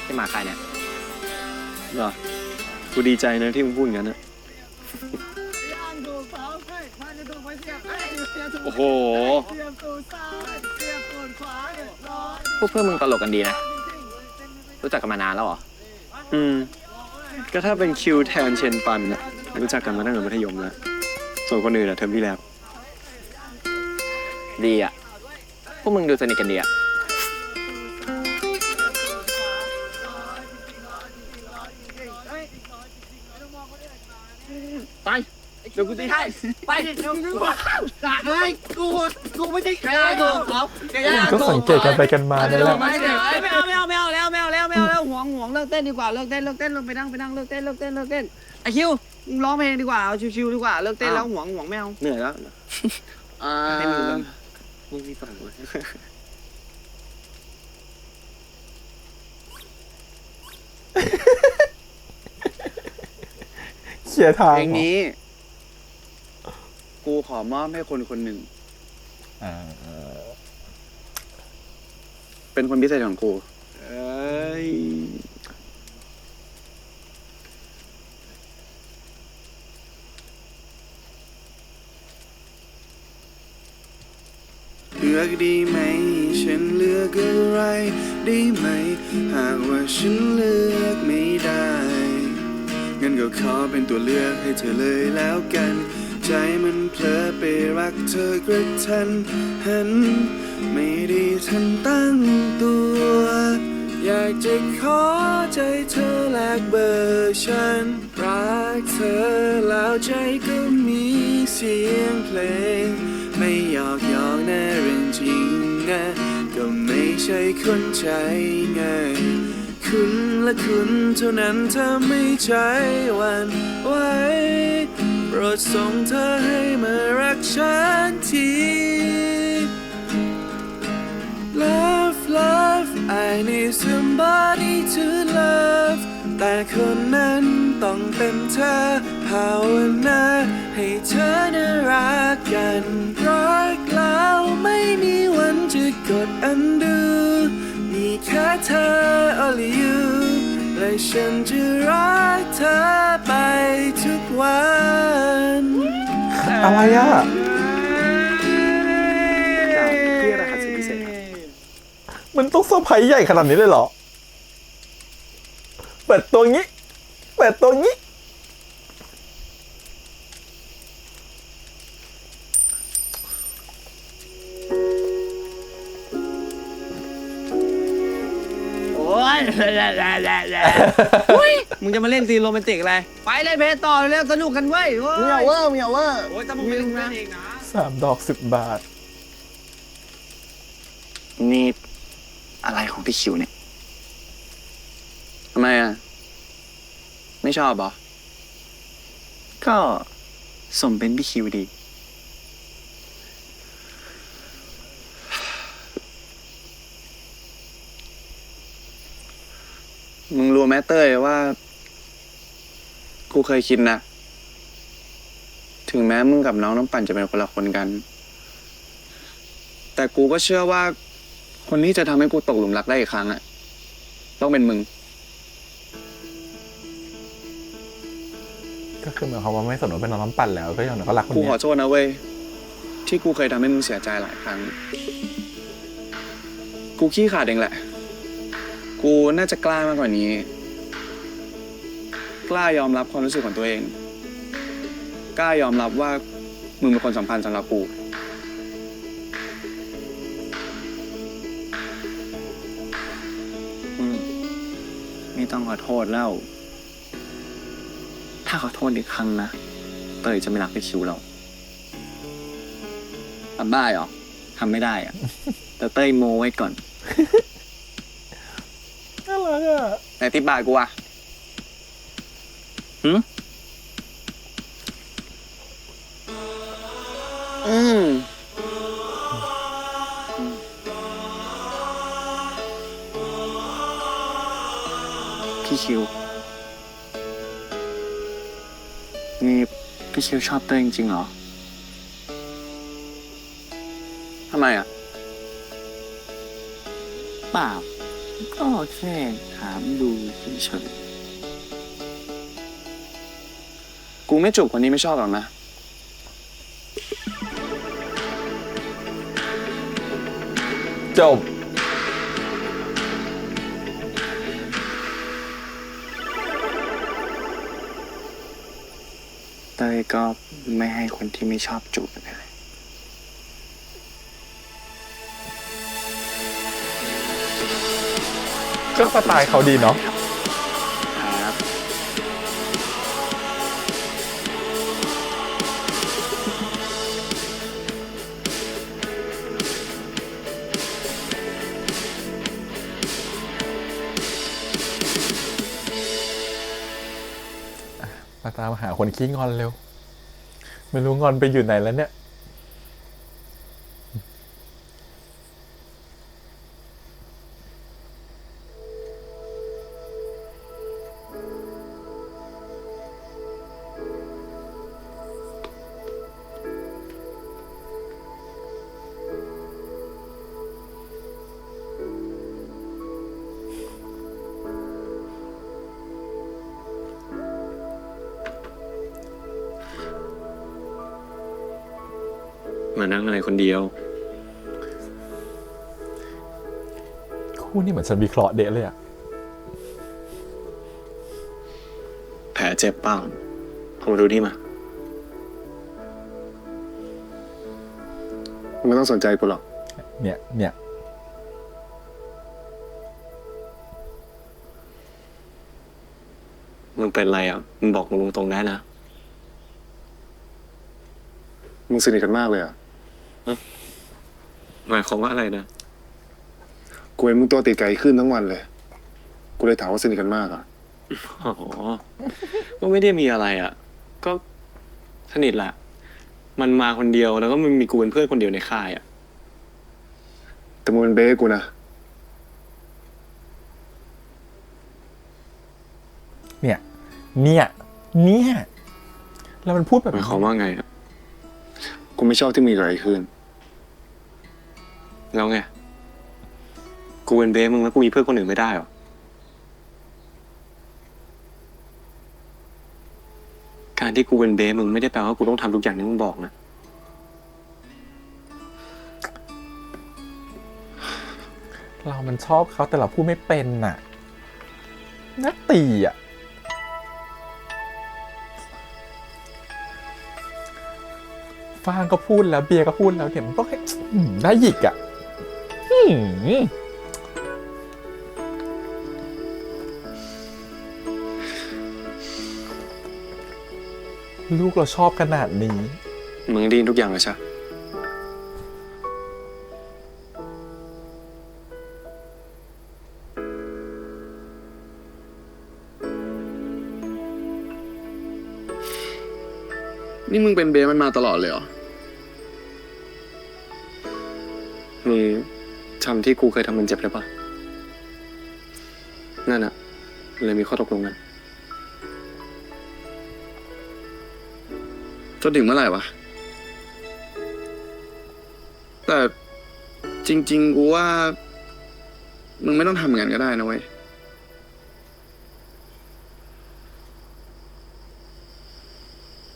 E: ที่มาค่ายเนี่ย
C: เหรอ กูดีใจนะที่มึงพูดอย่างนั้นนะ
E: โอ้โหพวกเพื่อนมึงตลกกันดีนะ รู้จักกันมานานแล้วเหรอ
C: ก็ถ้าเป็นคิวแทนเชนปันนะรู้จักกันมาตั้งแต่มัธยมแล้ว ส่วนคนอื่นอะเทอมที่แล้ว
E: ดีอ่ะ พวกมึงดูสนิทกันดีอ่ะ ไป เดี๋ยวกูตีให้ ไปเดี๋ยวกูเลยกูไม่ใช่แกกูครับ
A: ก็สังเกตกันไปกันมาเนี่ยแหละ
E: ไม่เอาแล้วห่วงเลิกเต้นดีกว่าเลิกเต้นลงไปนั่งเลิกเต้นไอคิวมึงร้องเพลงดีกว่าเอาชิวๆดีกว่าเลิกเต้นแล้วห่วงไม่เอา
C: เหนื่อยแล้ว
E: ให้มึง
C: มึงมีฝั่งเลย
A: เชียร์ทาง
B: เพลงนี้ กูขอมอบให้คนคนหนึ่ง
A: อ่า
B: เป็นคนพิเศษของกู
G: เลือกได้ไหมฉันเลือกอะไรได้ไหม หากว่าฉันเลือกไม่ได้งั้นก็ขอเป็นตัวเลือกให้เธอเลยแล้วกัน ใจมันเพลอไปรักเธอกระทันหันไม่ได้ทันตั้งตัว อยากจะขอใจเธอแลกเบอร์ฉันรักเธอแล้วใจก็มีเสียงเพลงไม่หยอกนะเรื่องจริงนะก็ไม่ใช่คนใจง่ายคุณและคุณเท่านั้นทำให้ใจหวั่นไหวโปรดส่งเธอให้มารักฉันที Love love I need somebody to love แต่คนนั้นต้องเป็นเธอภาวนาให้เธอน่ารักกันรักแล้วไม่มีวันจะกดอันดูมีแค่เธอ only you และฉันจะรักเธอไปทุกวัน
A: อะไรอ่ะ
C: พี่รหัสพิเศษครับ
A: มันต้องเซอร์ไพรส์ใหญ่ขนาดนี้เลยเหรอ เปิดตัวงี้
E: โอ้ย มึงจะมาเล่นซีนโรแมนติกอะไร ไปเล่นเพลงต่อเร็วสนุกกันเว้ยเว้ย
B: เมียเวอร์เมียเวอร์
E: โอ้ยถ้ามึงเป็นเล่นเองนะ
A: 3 ดอก 10 บาท
C: นี่อะไรของพี่คิวเนี่ย
B: ทำไมอ่ะ ไม่ชอบเหรอ
C: ก็สมเป็นพี่คิวดี
B: มึงรู้ไหมเต้ยว่า กูเคยคิดนะ ถึงแม้มึงกับน้องน้ำปั่นจะเป็นคนละคนกัน แต่กูก็เชื่อว่า คนที่จะทำให้กูตกหลุมรักได้อีกครั้งอะต้องเป็นมึง
A: ก็คือหมายความว่าไม่สนว่าเป็นน้องน้ำปั่นแล้วก็ยังก็รักคน
B: กู
A: เนี้
B: ขอย โทษนะเว้ย ที่กูเคยทำให้มึงเสียใจหลายครั้ง กูขี้ขลาดเองแหละ กูน่าจะกล้ามากกว่านี้ กล้ายอมรับความรู้สึกของตัวเอง กล้ายอมรับว่ามึงเป็นคนสำคัญสำหรับกู
C: ไม่ต้องขอโทษแล้ว ถ้าขอโทษอีกครั้งนะเตยจะไม่รักพี่คิวเรา
B: ทำได้เหรอ
C: ทำไม่ได้อะ แต่เต้ยโมไว้ก่อน
A: น่ารักอ่ะ
B: ไหนที่บายกูอะ
C: หืม
B: อืม
C: พี่คิว นี่พี่คิวชอบเต้ยจริงๆเหรอ
B: ทำไมอะ
C: เปล่า ก็แค่ถามดูเฉย
B: กูไม่จูบคนนี้ไม่ชอบหรอกนะ
A: จบ
C: ๆเต้ยก็ไม่ให้คนที่ไม่ชอบจูบกันเลย
A: ก็สไตล์เขาดีเนาะ
C: ครับ
A: มาตามหาคนขี้งอนเร็ว ไม่รู้งอนไปอยู่ไหนแล้วเนี่ย
C: มานั่งอะไรคนเดียว
A: คู่นี้เหมือนฉันวิเคราะห์เดะเลยอะ
C: แผลเจ็บเปล่าผมดูนี่มา ไม่ต้องสนใจกูหรอก
A: เนี่ย
C: มึงเป็นอะไรอ่ะ มึงบอกมึงตรงๆได้นะ มึงสนิทกันมากเลยอ่ะ หมายความว่าอะไรนะ
H: กูเห็นมึงตัวติดไก่ขึ้นทั้งวันเลย กูเลยถามว่าสนิทกันมากอ่ะ
C: อ๋อ ก็ไม่ได้มีอะไรอ่ะ ก็สนิทแหละ มันมาคนเดียวแล้วก็มันมีกูเป็นเพื่อนคนเดียวในค่ายอ่ะ
H: แต่มึงเป็นเบ้กูนะ
A: เนี่ยแล้วมันพูดแบบ
C: หมายความว่าไงอ่ะ
H: กูไม่ชอบที่มีอะไรขึ้น
C: แล้วไง กูเป็นเบสมึงแล้วกูมีเพื่อนคนอื่นไม่ได้หรอ การที่กูเป็นเบสมึงไม่ได้แปลว่ากูต้องทำทุกอย่างที่มึงบอกนะ
A: เรามันชอบเขาแต่เราพูดไม่เป็นน่ะน่าตีอ่ะฟางก็พูดแล้วเบียร์ก็พูดแล้วเนี่ยมันก็แค่ได้หยิกอ่ะ ลูกเราชอบขนาดนี้
C: มึงได้ยินทุกอย่างเลยใช่
B: นี่มึงเป็นเบสมันมาตลอดเลยเหรอ
C: มึงจำที่กูเคยทำมันเจ็บได้ปะนั่นอะเลยมีข้อตกลงกัน
B: จนถึงเมื่อไหร่วะ แต่จริงๆ กูว่า มึงไม่ต้องทำงานก็ได้นะเว้ย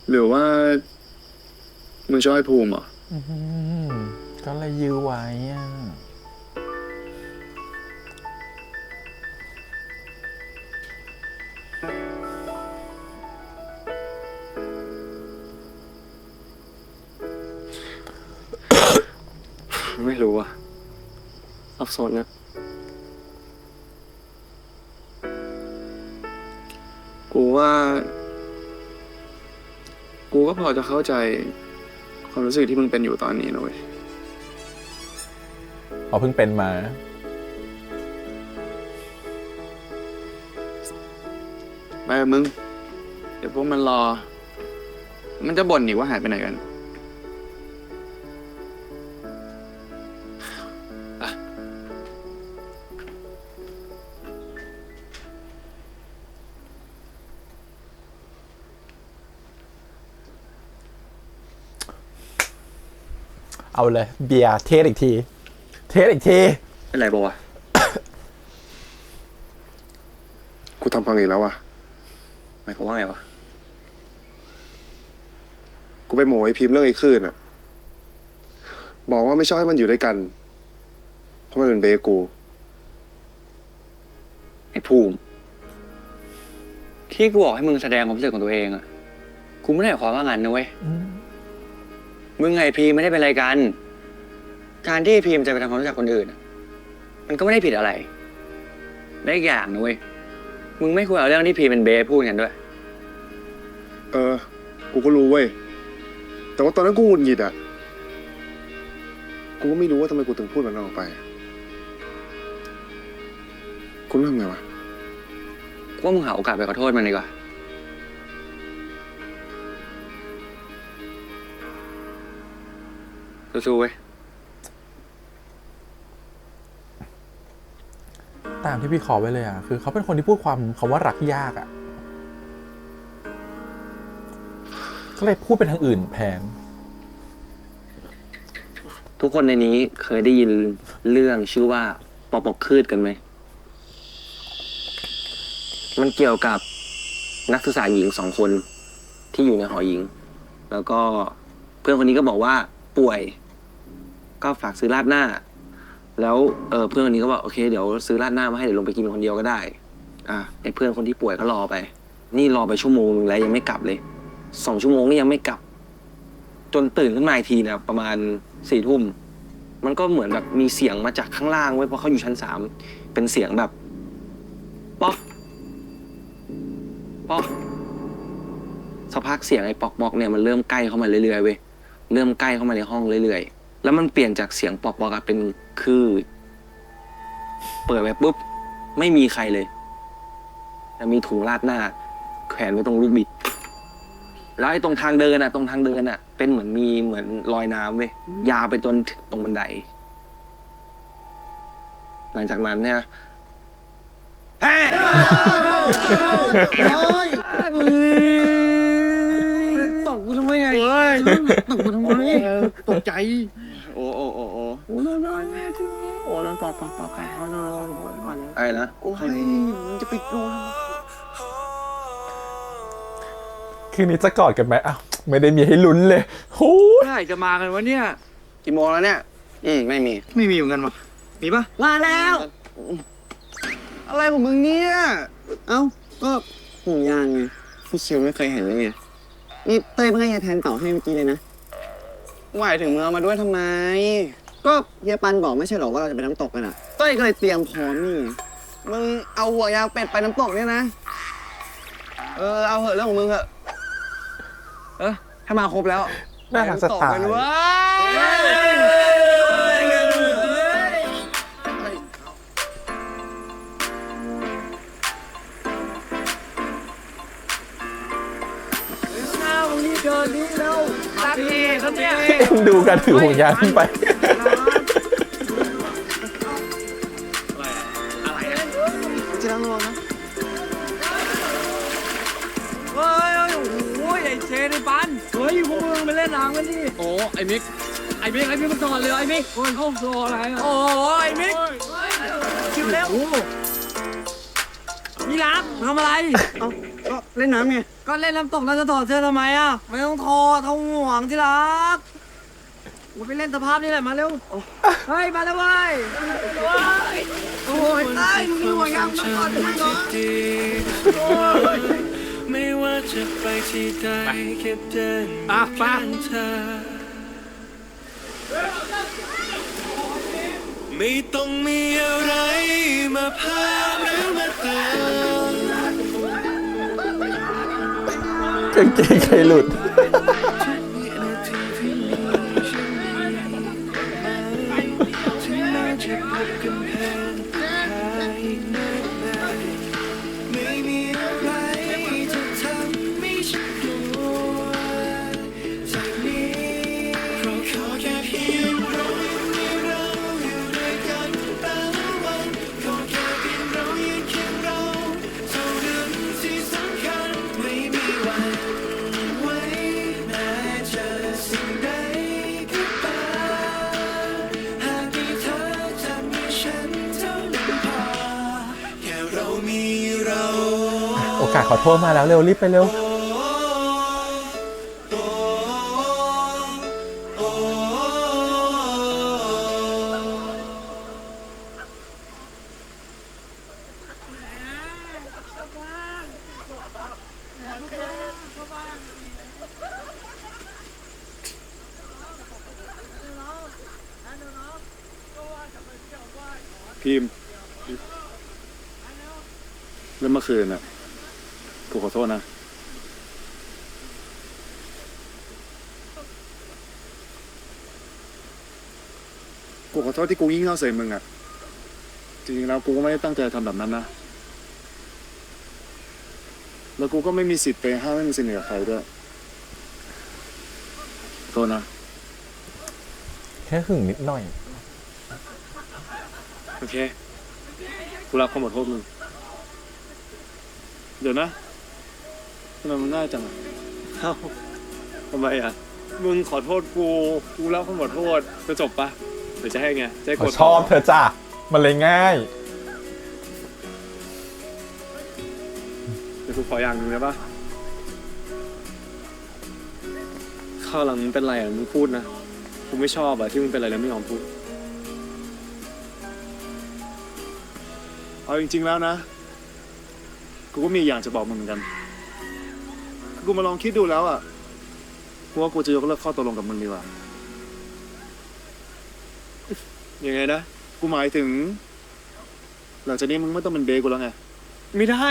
B: หรือว่า มึงชอบไอ้ภูมิเหรอ
A: ก็เลยยื้อไว้อะ
C: ไม่รู้อะสับสนนะ
B: กูว่า กูก็พอจะเข้าใจ ความรู้สึกที่มึงเป็นอยู่ตอนนี้นะเว้ย
A: พอเพิ่งเป็นมา
B: ไปกับมึง เดี๋ยวพวกมันรอ มันจะบ่นอีกว่าหายไปไหนกัน
A: เอาเลย เบียร์เทสอีกที เทสอีกที
C: เป็นไรบอกวะ
H: กูทำพังอีกแล้ววะ
C: หมายความว่าไงวะ
H: กูไปโหมไอ้พิมพ์เรื่องไอ้คลื่นอะบอกว่าไม่ชอบให้มันอยู่ด้วยกัน เพราะมันเป็นเบสกู
C: ไอ้ภูมิ ที่กูบอกให้มึงแสดงความรู้สึกของตัวเองอะกูไม่ได้หมายความว่างั้นนะเว้ย มึงไงพีไม่ได้เป็นอะไรกัน การที่พีมจะไปทำความรู้จักคนอื่นอะมันก็ไม่ได้ผิดอะไรและอีกอย่างนะเว้ย มึงไม่ควรเอาเรื่องที่พีเป็นเบสพูดกันด้วย
H: เออ กูก็รู้เว้ย แต่ว่าตอนนั้นกูหงุดหงิดอะกูก็ไม่รู้ว่าทำไมกูถึงพูดมันออกไป กูต้องทำไงวะ
C: กูว่ามึงหาโอกาสไปขอโทษมันดีกว่า สู้ๆเว้ย
A: ตามที่พี่ขอไว้เลยอ่ะ คือเขาเป็นคนที่พูดคำว่ารักยากอ่ะ ก็เลยพูดเป็นทางอื่นแทน
C: ทุกคนในนี้เคยได้ยินเรื่องชื่อว่าปอบคืดกันไหม มันเกี่ยวกับนักศึกษาหญิง2 คนที่อยู่ในหอหญิง แล้วก็เพื่อนคนนี้ก็บอกว่าป่วย ก็ฝากซื้อราดหน้า แล้วเพื่อนคนนี้ก็บอกโอเคเดี๋ยวซื้อราดหน้ามาให้เดี๋ยวลงไปกินคนเดียวก็ได้ ไอ้เพื่อนคนที่ป่วยก็รอไป นี่รอไปชั่วโมงนึงแล้วยังไม่กลับเลย2 ชั่วโมงนี่ยังไม่กลับ จนตื่นขึ้นมาอีกทีนะประมาณ4 ทุ่ม มันก็เหมือนแบบมีเสียงมาจากข้างล่างไว้ยเพราะเขาอยู่ชั้น3เป็นเสียงแบบป๊อกป๊อกสักพักเสียงไอ้ป๊อกป๊อกเนี่ยมันเริ่มใกล้เข้ามาเรื่อยๆเว้ยเริ่มใกล้เข้ามาในห้องเรื่อยๆแล้วมันเปลี่ยนจากเสียงป๊อกป๊อกเป็นคือเปิดไปปุ๊บไม่มีใครเลยแต่มีถุงราดหน้าแขวนไว้ตรงลูกบิดแล้วไอ้ตรงทางเดินอ่ะเป็นเหมือนรอยน้ำเว้ยยาวไปจนถึงตรงบันไดหลังจากนั้นเนี่ยตกกูทำไมไงตกกูทำไม
F: ตกใจ
B: โอ้แล้วปอก
C: ไอ้นะ
F: โอ้ยจะปิดโดน
A: คืนนี้จะกอดกันไหมอ้าวไม่ได้มีให้ลุ้นเลยโอ้ย
F: เมื่อไหร่จะมากันวะเนี่ย
B: กี่โมงแล้วเนี่ย
C: ไม่มี
F: ไม่มีเหมือนกันวะมีปะมาแล้ว อะไรของมึงเนี่ย เอ้า ก็ห่วงยางไง
B: พี่ชิวไม่เคยเห็นเลยไง
F: นี่เต้ยเพิ่งให้ยายแทนเต่าให้เมื่อกี้เลยนะ
B: หมายถึงมึงเอามาด้วยทำไม
F: ก็เฮียปันบอกไม่ใช่หรอว่าเราจะไปน้ำตกกันอ่ะ เต้ยก็เลยเตรียมพร้อมนี่ไง
B: มึงเอาหัวยางเป็ดไปน้ำตกเนี่ยนะ
F: เอาเหอะเรื่องของมึงเหอะ ถ้ามาครบแล้ว
A: น่ารักจะตาย
F: ไปเลยเว้ย
A: ดูกันถือห่วงยางขึ้นไป
F: จะนั่งรอนะ
E: เฮ้ยโอ้โหไอ้เชนไอ้ปันเฮ้ยพวกมึงมาเล่นน้ำกันดิโอ้ไอ้มิกมันก่อนเลยไอ้มิกมันเข้าโซอะไรโอ้ไอ้มิกคิวเร็วมีรับทำอะไร
F: เอาก็เล่นน้ำไง
E: ก็เล่นน้ำตกแล้วจะถอดเสื้อทำไมอ่ะไม่ต้องถอดเอาห่วงที่รักมาไปเล่นสภาพนี่แหละมาเร็วเฮ้ยมาแล้วเว้ยโอ้ยตายมึงมีห่วงยางมาก่อนมึงเหรอ
G: ไม่ว่าจะไปที่ใดแค่เดิน
E: อ่ะไป
G: เธอไม่ต้องมีอะไรมาพาหรือมาเตือน
A: กางเกงใครหลุด
G: วินาทีที่มีฉันถึงแม้จะพบกำแพงติดท้ายแน่นานไม่มีอะไรจะทำให้ฉันกลัวจากนี้เพราะขอแค่เพียงเราอยู่ด้วยกันตลอดวันขอแค่เพียงเรายืนเคียงเราเท่านั้นที่สำคัญไม่มีวันไว้แม้จะสิ่งใดก็ตามหากมีเธอจะมีฉันเท่านั้นพอแค่เรามีเรา
A: โอกาสขอโทษมาแล้วเร็วรีบไปเร็ว
H: พิมพ์เรื่องเมื่อคืนน่ะกูขอโทษนะ กูขอโทษที่กูยิ่งเง่าใส่มึงอ่ะ จริงๆแล้วกูก็ไม่ได้ตั้งใจทำแบบนั้นนะ แล้วกูก็ไม่มีสิทธิ์ไปห้ามให้มึงสนิทกับใครด้วยขอโทษนะ
A: แค่หึงนิดหน่อย
H: โอเค กูรับความขอโทษมึง เดี๋ยวนะทำไมมันง่ายจังอะ
D: เอ้าทำไมอ่ะ มึงขอโทษกูรับคำขอโทษจะจบปะหรือจะให้ไงจะให้กด
A: ชอบเธอจ้ะ มันเลยง่าย
D: เดี๋ยวกูขออย่างหนึงได้ปะข้าวหลังมึงเป็นไรอ่ะมึงพูดนะกูไม่ชอบอ่ะที่มึงเป็นอะไรแล้วไม่ยอมพูด
H: เอาจริงๆแล้วนะ กูก็มีอย่างจะบอกมึงเหมือนกัน กูมาลองคิดดูแล้วอ่ะ กูว่ากูจะยกเลิกข้อตกลงกับมึงดีกว่า
D: ยังไงนะ
H: กูหมายถึง หลังจากนี้มึงไม่ต้องเป็นเบย์กูแล้วไง
D: ไม่ได้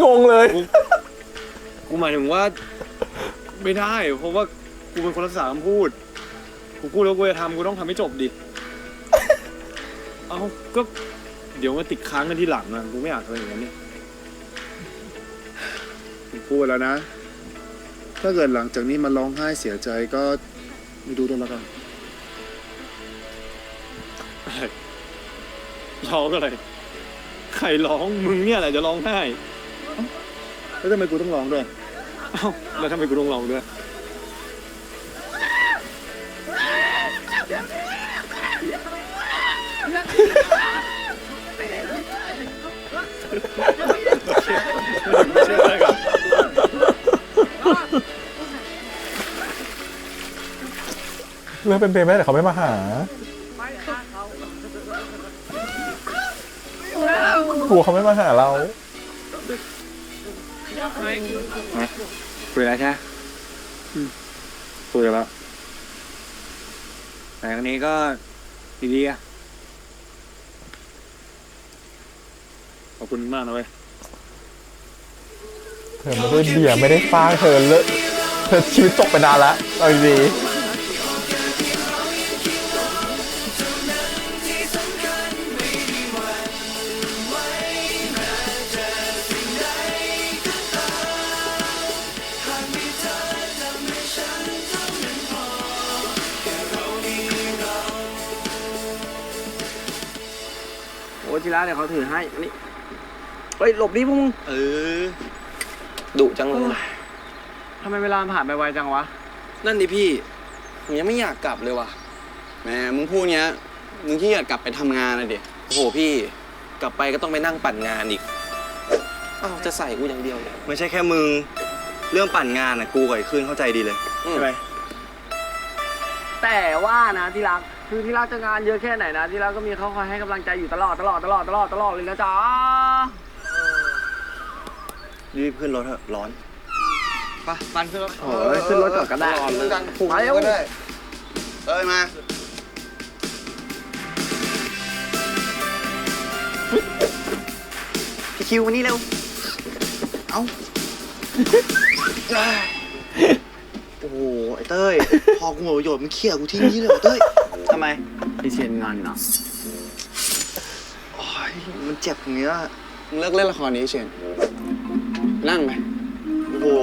A: งงเลย
D: กูหมายถึงว่าไม่ได้ เพราะว่ากูเป็นคนรักษาคำพูด กูพูดแล้วกูจะทำกูต้องทำให้จบดิ เอาก็เดี๋ยวมาติดค้างกันที่หลังอ่ะ กูไม่อยากทำอย่างนั้นเนี่ย
H: กูพูดแล้วนะ ถ้าเกิดหลังจากนี้มันร้องไห้เสียใจก็ไม่ดูด้วยแล้วกัน
D: อะไรร้องอะไร ใครร้องมึงเนี่ยแหละจะร้องไห้
H: แล้วทำไมกูต้องร้องด้วย
D: เอ้าแล้วทำไมกูต้องร้องด้วย
A: เรื่องเป็นไปไม่ได้แต่เขาไม่มาหา กลัวเขาไม่มาหาเรา
C: คุยแล้วใช่ไหม
H: คุยกันแล้ว
C: แต่ครั้งนี้ก็ดีๆอะ
H: ขอบคุณมากนะเว้ย
A: เธอไม่ได้เบียร์ไม่ได้ฟางเธอเลอะเธอชีวิตจบไปนานแล้วเอาดี
F: โอ้ทีละเดี๋ยวเขาถือให้อันนี้เฮ้ยหลบดิพวกมึง
C: ดุจังเลย
F: ทำไมเวลาผ่านไปไวจังวะ
B: นั่นดิพี่ผมยังไม่อยากกลับเลยว่ะแหมมึงพูดเนี้ยมึงขี้เกียจกลับไปทำงานเลยดิ
C: โอ้โหพี่กลับไปก็ต้องไปนั่งปั่นงานอีกอ้าวจะใส่กูอย่างเดียวเลย
I: ไม่ใช่แค่มึง เรื่องปั่นงานอ่ะกูกับไอ้คืนเข้าใจดีเลย
C: อืม
I: ใช่ไหม
F: แต่ว่านะที่รักคือที่รักจะงานเยอะแค่ไหนนะที่รักก็มีเขาคอยให้กำลังใจอยู่ตลอดเลยนะจ๊ะ
I: รีบขึ้นรถเถอะร้อน
F: ปันขึ้นรถโอ้ยขึ้นรถก่อนก็ได้
B: ผูก
F: ไปเร็ว
B: ก็ได้เอ้ยมา
I: พี่คิวมานี่เร็ว เอ้า โอ้โห ไอ้เต้ย พอกูหมดประโยชน์มึงเขี่ยกูทิ้งนี้เลยเหรอเต้ยทำไม
F: พี่เชียนงานเนาะ
I: โอ้ยมันเจ็บอย่างเงี้ย
B: มึงเลิกเล่นละครนี้เชนนั่งไป
I: โอ้โห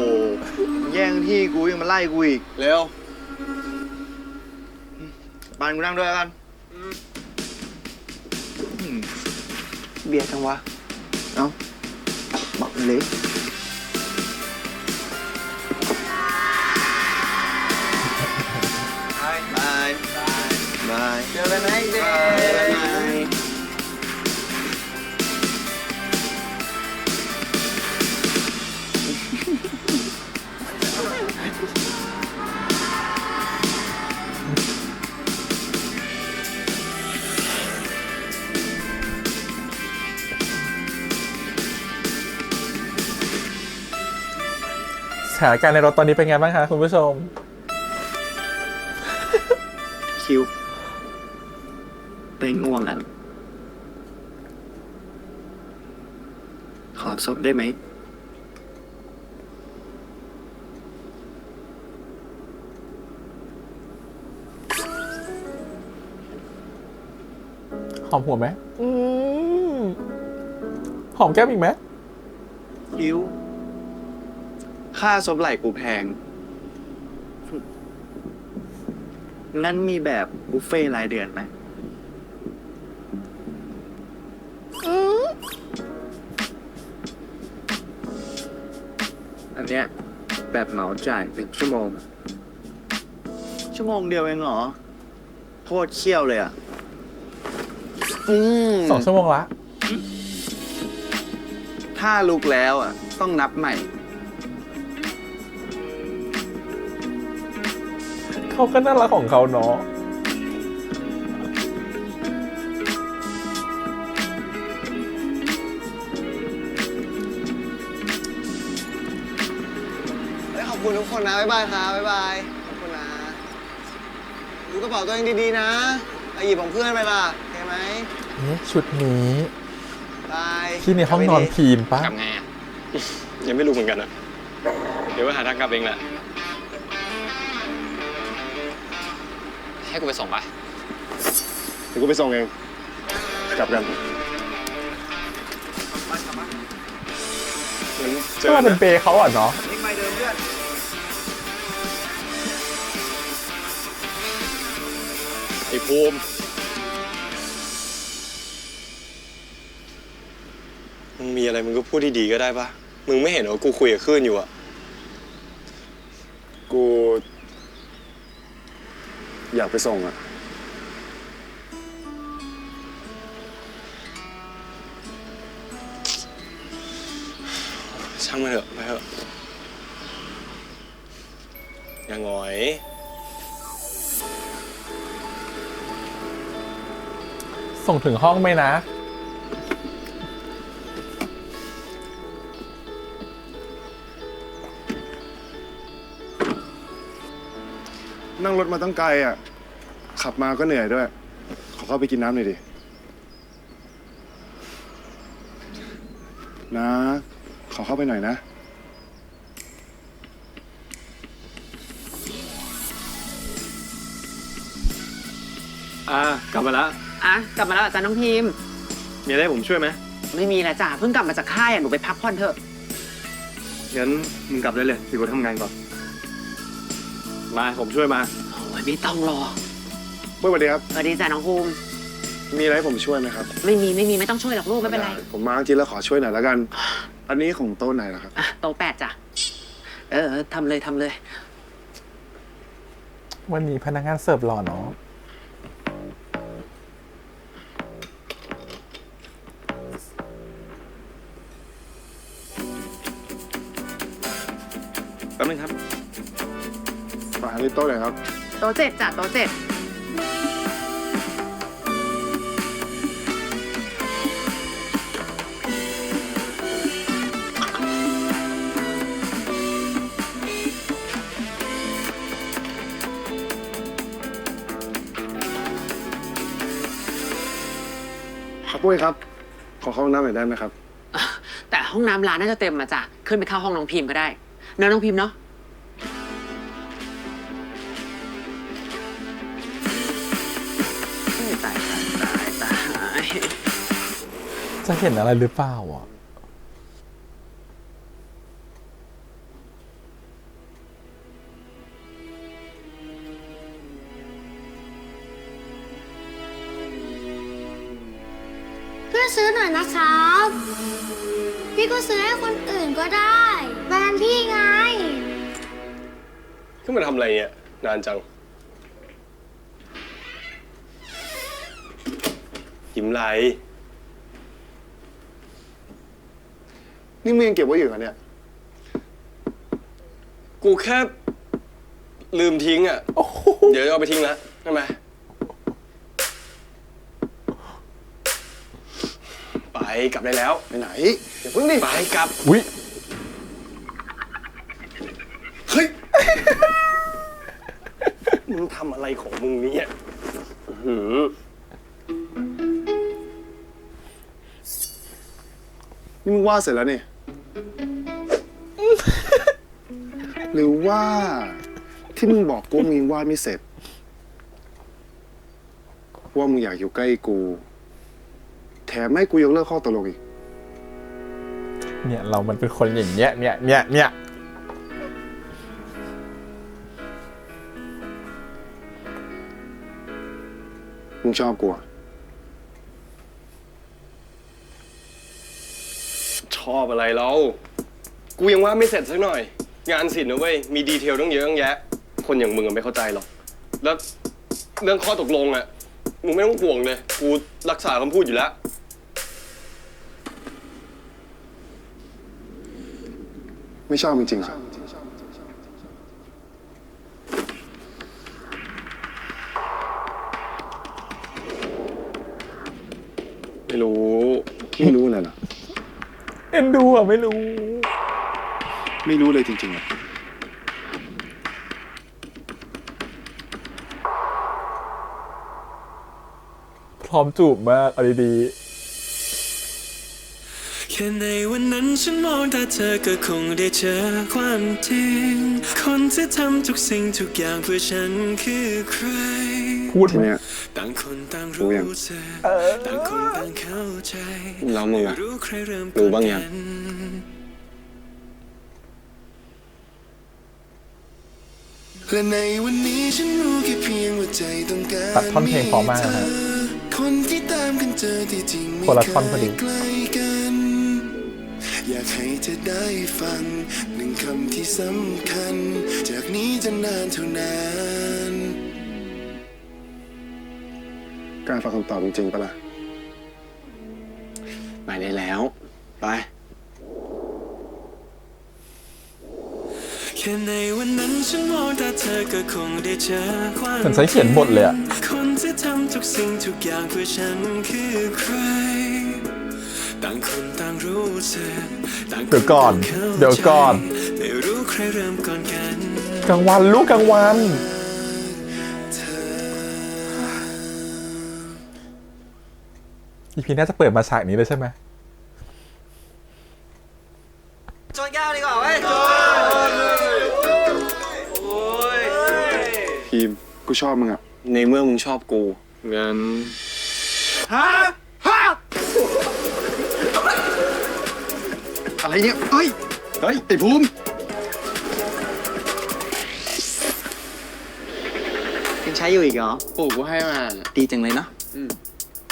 I: แย่งที่กูยังมาไล่กูอีก
B: เร็ว
I: ปานกูนั่งด้วยแล้วกัน
F: เบียร์จังวะ
I: เอ้าบอกเล็กบายบายบาย
F: เจอกันไหมเด็ก
A: สถานการณ์ในรถตอนนี้เป็นไงบ้างคะคุณผู้ชม
F: คิวไปง่วงกันขอซบได้ไหม
A: หอมหัวไหมหอมแก้มอีกไหม
B: คิวค่าซบไหล่กูแพง
F: งั้นมีแบบบุฟเฟ่ต์รายเดือนไหมอันเนี้ยแบบเหมาจ่ายเป็นชั่วโมง
I: ชั่วโมงเดียวเองเหรอ โคตรเคี่ยวเลยอ่ะ
A: 2 ชั่วโมงละ
B: ถ้าลุกแล้วอ่ะต้องนับใหม่
A: เขาก็น่ารักของเขาเนาะ
B: ขอบคุณทุกคนนะ บ๊ายบายครับบ๊ายบาย ขอบคุณนะ ดูกระเป๋าตัวเองดีๆนะไปหยิบของเพื่อนไปล่ะโอเคไหม
A: เอ๊ะชุดนี้
B: บาย
A: ที่ในห้องนอนพีมปะ
E: กลับไงอ่ะ ยังไม่รู้เหมือนกันอ่ะ เดี๋ยวว่าหาทางกลับเองแหละ ให้กูไปส่งปะ
H: เดี๋ยวกูไปส่งเอง กลับกัน
E: งั้นเจ
A: ก็
E: อ
A: มา
E: กั
A: เป็น
E: น
A: เปย์เขาอ่ะเนาะ
E: ไอ้ภูมิ มึงมีอะไรมึงก็พูดดีๆก็ได้ปะมึงไม่เห็นเหรอกูคุยกับคลื่นอยู่อะ
H: กู อยากไปส่งอ่ะ
E: ช่างมันเถอะไปเถอะอย่างหงอย
A: ส่งถึงห้องไหมนะ
H: นั่งรถมาตั้งไกลอ่ะ ขับมาก็เหนื่อยด้วย ขอเข้าไปกินน้ำหน่อยดิ นะ ขอเข้าไปหน่อยนะ
D: กลับมาแล้ว
J: อ่ะกลับมาแล้วเหรอจ้ะน้องพิมพ์
D: มีอะไรให้ผมช่วยไหม
J: ไม่มีแล้วจ้ะเพิ่งกลับมาจากค่ายอ่ะหนูไปพักผ่อนเถอะ
D: งั้นมึงกลับได้เลยพี่กูทำงานก่อน มาผมช่วยมา
J: โอ้ยไม่ต้องรอ
H: สวัสดีครับ
J: สวัสดีจ้ะน้องภูมิ
H: มีอะไรให้ผมช่วยไหมครับ
J: ไม่มีไม่ต้องช่วยหรอกลูกไม่เป็นไร
H: ผมมาจริงแล้วขอช่วยหน่อยแล้วกัน อันนี้ของโต๊ะไหนล่ะครับ
J: อ่ะโต๊ะ8จ้ะทำเลย
A: วันนี้พนักงานเสิร์ฟหล่อเนาะ
D: แป๊บนึงครับ
H: ฝาที่โต๊ะไหนครับ
J: โต๊ะ7จ้ะโต๊ะ7
H: ครับปุ้ยครับ ขอเข้าห้องน้ำหน่อยได้ไหมครับ
J: แต่ห้องน้ำร้านน่าจะเต็มอะจ้ะขึ้นไปเข้าห้องน้องพิมพ์ก็ได้เนอะน้องพิมพ์เนาะตาย
A: จะเห็นอะไรหรือเปล่าอ่ะ
K: ช่วยซื้อหน่อยนะครับ พี่ก็ซื้อให้คนอื่นก็ได้แบรนด์พี่ไง
E: ขึ้นมาทำอะไรเนี่ย นานจัง ยิ้มไร
H: นี่มึงยังเก็บไว้อยู่เหรอเนี่ย
E: กูแค่ลืมทิ้งอ่ะ เดี๋ยวจะเอาไปทิ้งแล้วใช่ไหมไปกลับได้แล้ว
H: ไปไหนอย่าเพิ่งดิ
E: ไปกลับ
A: อุ๊ย
E: เฮ้ย มึงทำอะไรของมึงเนี่ยอื้อหือ
H: นี่มึงวาดเสร็จแล้วนี่ หรือว่าที่มึงบอกกูว่ามึงวาดไม่เสร็จ ว่ามึงอยากอยู่ใกล้กู แถมให้กูยกเลิกข้อตกลงอีก
A: เนี่ยเรามันเป็นคนอย่างเงี้ยเนี่ย
H: มึงชอบกูอะ
E: ชอบอะไรเรา กูยังว่าไม่เสร็จสักหน่อย งานศิลป์นะเว้ย มีดีเทลต้องเยอะต้องแยะ คนอย่างมึงอะไม่เข้าใจหรอก แล้วเรื่องข้อตกลงอะมึงไม่ต้องห่วงเลย กูรักษาคำพูดอยู่แล้ว
H: ไม่ชอบจริงๆอะ
E: ไม่รู้
H: ไม่รู้เลยเหรอ
A: เอ็นดูอ่ะไม่รู้
H: ไม่รู้เลยจริงๆอะ
A: พร้อมจูบมากเอาดี
L: แค่ในวันนั้นฉันมองตาเธอก็คงได้เจอความจริง คนที่ทำทุกสิ่งทุกอย่างเพื่อฉันคือใคร
A: ๆพูด
H: ทีเนี้ย
L: ต่างคนต่างรู้สึกต่างคนต่างเข้าใจ
E: แล้วมึงอะ
L: รู้ใครเริ่ม
E: รู้บ้างยัง
L: และในวันนี้ฉันรู้แค่เพียงว่าใจต้องการ
A: ตัดท่อนเพลงพอมากนะฮะ
L: คนที่ตามกันเจอที่จริงไม่
A: คนละท่อนพอดี
L: เคยใกล้กัน อยากให้เธอได้ฟังหนึ่งคำที่สำคัญ จากนี้จะนานเท่านาน
H: กล้าฟังคำตอบจริงๆปะล่ะ
B: ไปได้แล้ว ไป
L: แค่ในวันนั้นฉันมองตาเธอก็คงได้เจอความ
A: เหมือนใช้เขียนบทเลยอ่ะ
L: คนที่ทำทุกสิ่งทุกอย่างเพื่อฉันคือใคร ต่างคนต่างรู้สึกต่างค
A: เดี๋ยวก่อน
L: ต่างเข้า
A: เดี๋ยวก่อน
L: ใจไม่รู้ใครเริ่มก่อนกัน
A: กลางวันลูกกลางวัน
L: เธอ
A: อีพีน่าจะเปิดมาฉากนี้เลยใช่ไหม
F: ชนแก้วดีกว่าเว้ยโอ้ย
H: พีมกูชอบมึงอะ
B: ในเมื่อมึงชอบกู
E: งั้น
I: อะไรเนี่ย เฮ้ยไอ้ภูมิยังใช้อยู่อีกเหรอ
B: ปู่กูให้มา
I: ดีจังเลยเนาะ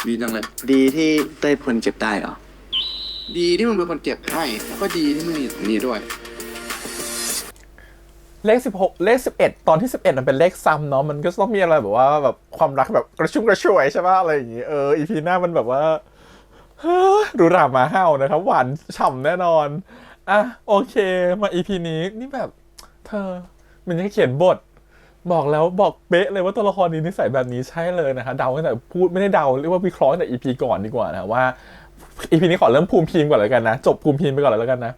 B: ดีจังเลย
I: ดีที่เต้ยพลเจ็บได้เหรอ
B: ดีที่มึงเป็นคนเก็บให้แล้วก็ดีที่มึงอยู่ตรงนี้ด้วย
A: เลข16เลข11ตอนที่11มันเป็นเลขซ้ำเนาะมันก็ต้องมีอะไรแบบว่าแบบความรักแบบกระชุ่มกระชวยใช่ป่ะอะไรอย่างงี้อีพีหน้ามันแบบว่าดูรามาห้าวนะครับหวานฉ่ำแน่นอนอ่ะโอเคมาอีพีนี้นี่แบบเธอมันยังเขียนบทบอกแล้วบอกเป๊ะเลยว่าตัวละครนี้นิสัยแบบนี้ใช่เลยนะคะเดาตั้งแต่พูดไม่ได้เดาเรียกว่าวิเคราะห์ตั้งแต่อีพีก่อนดีกว่านะว่าอีพีนี้ขอเริ่มภูมิพิมพ์ก่อนเลยกันนะจบภูมิพิมพ์ไปก่อนแล้วกันน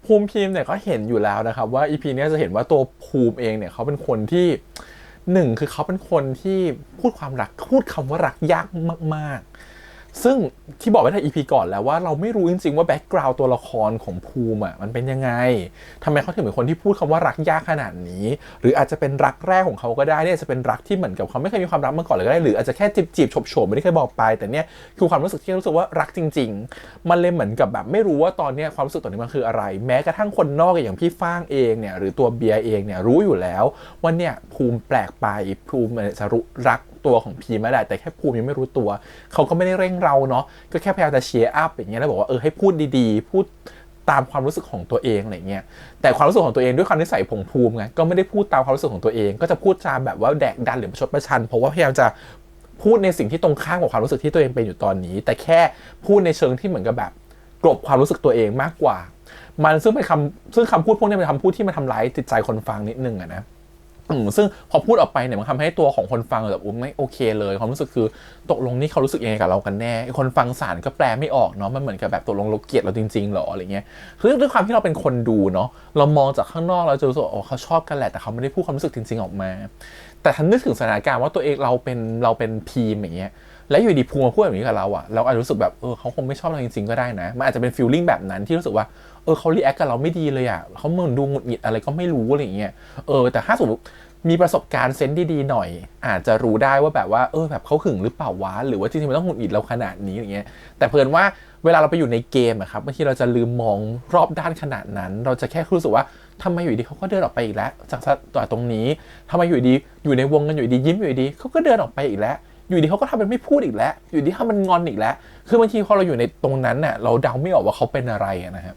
A: ะภูมิพิมพ์เนี่ยก็เห็นอยู่แล้วนะครับว่าอีพีนี้จะเห็นว่าตัวภูมิเองเนี่ยเขาเป็นคนที่หนึ่งคือเขาเป็นคนที่พูดความรักพูดคำว่ารักยากมากๆซึ่งที่บอกไว้ใน EP ก่อนแล้วว่าเราไม่รู้จริงๆว่าแบ็กกราวด์ตัวละครของภูมิมันเป็นยังไงทำไมเขาถึงเป็นคนที่พูดคำว่ารักยากขนาดนี้หรืออาจจะเป็นรักแรกของเขาก็ได้เนี่ยจะเป็นรักที่เหมือนกับเขาไม่เคยมีความรักมาก่อนเลยก็ได้หรืออาจจะแค่จีบโฉบๆไม่ได้เคยบอกไปแต่เนี่ยคือความรู้สึกที่รู้สึกว่ารักจริงๆมันเลยเหมือนกับแบบไม่รู้ว่าตอนนี้ความรู้สึกตอนนี้มันคืออะไรแม้กระทั่งคนนอกอย่างพี่ฟ้างเองเนี่ยหรือตัวเบียร์เองเนี่ยรู้อยู่แล้วว่าเนี่ยภูมิแปลกไปภูมิจะรักตัวของพีไม่ได้แต่แค่ภูมิยังไม่รู้ตัวเขาก็ไม่ได้เร่งเราเนาะก็แค่พยายามจะเชียร์อัพอย่างเงี้ยแล้วบอกว่าให้พูดดีๆพูดตามความรู้สึกของตัวเองอะไรเงี้ยแต่ความรู้สึกของตัวเองด้วยความนิสัยผงภูมิไงก็ไม่ได้พูดตามความรู้สึกของตัวเองก็จะพูดจาแบบว่าแดกดันหรือประชดประชันเพราะว่าพยายามจะพูดในสิ่งที่ตรงข้ามกับความรู้สึกที่ตัวเองเป็นอยู่ตอนนี้แต่แค่พูดในเชิงที่เหมือนกับแบบกลบความรู้สึกตัวเองมากกว่ามันซึ่งเป็นคำพูดพวกนี้เป็นคำพูดที่มันทำร้ายจิตใจคนฟังนิดนึงนะซึ่งพอพูดออกไปเนี่ยมันทำให้ตัวของคนฟังแบบไม่โอเคเลยความรู้สึกคือตกลงนี่เขารู้สึกยังไงกับเรากันแน่คนฟังสารก็แปลไม่ออกเนาะมันเหมือนกับแบบตกลงเราเกลียดเราจริงๆหรออะไรเงี้ยคือด้วยความที่เราเป็นคนดูเนาะเรามองจากข้างนอกเราจะรู้สึกเขาชอบกันแหละแต่เขาไม่ได้พูดความรู้สึกจริงๆออกมาแต่ทันนึกถึงสถานการณ์ว่าตัวเองเราเป็นพีมอย่างเงี้ยแล้วอยู่ดีภูมิมาพูดแบบนี้กับเราเราอาจจะรู้สึกแบบเขาคงไม่ชอบเราจริงๆก็ได้นะมันอาจจะเป็นฟีลลิ่งแบบนั้นที่รู้สึกว่าเขารีแอคกับเราไม่ดีเลยเขาเหมือนดูหงุดหงิดอะไรก็ไม่รู้อะไรเงี้ยแต่ถ้าสมมติมีประสบการณ์เซนส์ดีๆหน่อยอาจจะรู้ได้ว่าแบบว่าแบบเขาหึงหรือเปล่าวะหรือว่าจริงๆมันต้องหงุดหงิดเราขนาดนี้อย่างเงี้ยแต่เพิ่นว่าเวลาเราไปอยู่ในเกมครับบางทีเราจะลืมมองรอบด้านขนาดนั้นเราจะแค่รู้สึกว่าทำไมอยู่ดีเขาก็เดินออกไปอีกแล้วจากตรงนี้ทำไมอยู่ดีอยู่ในวงกันอยู่ดียิ้มอยู่ดีเขาก็เดินออกไปอีกแล้วอยู่ดีเขาก็ทำเป็นไม่พูดอีกแล้วอยู่ดีถ้ามันงอนอีกแล้วคือบางทีพอเราอยู่ในตรงนั้นน่ะเราเดาไม่ออกว่าเขาเป็นอะไรนะครั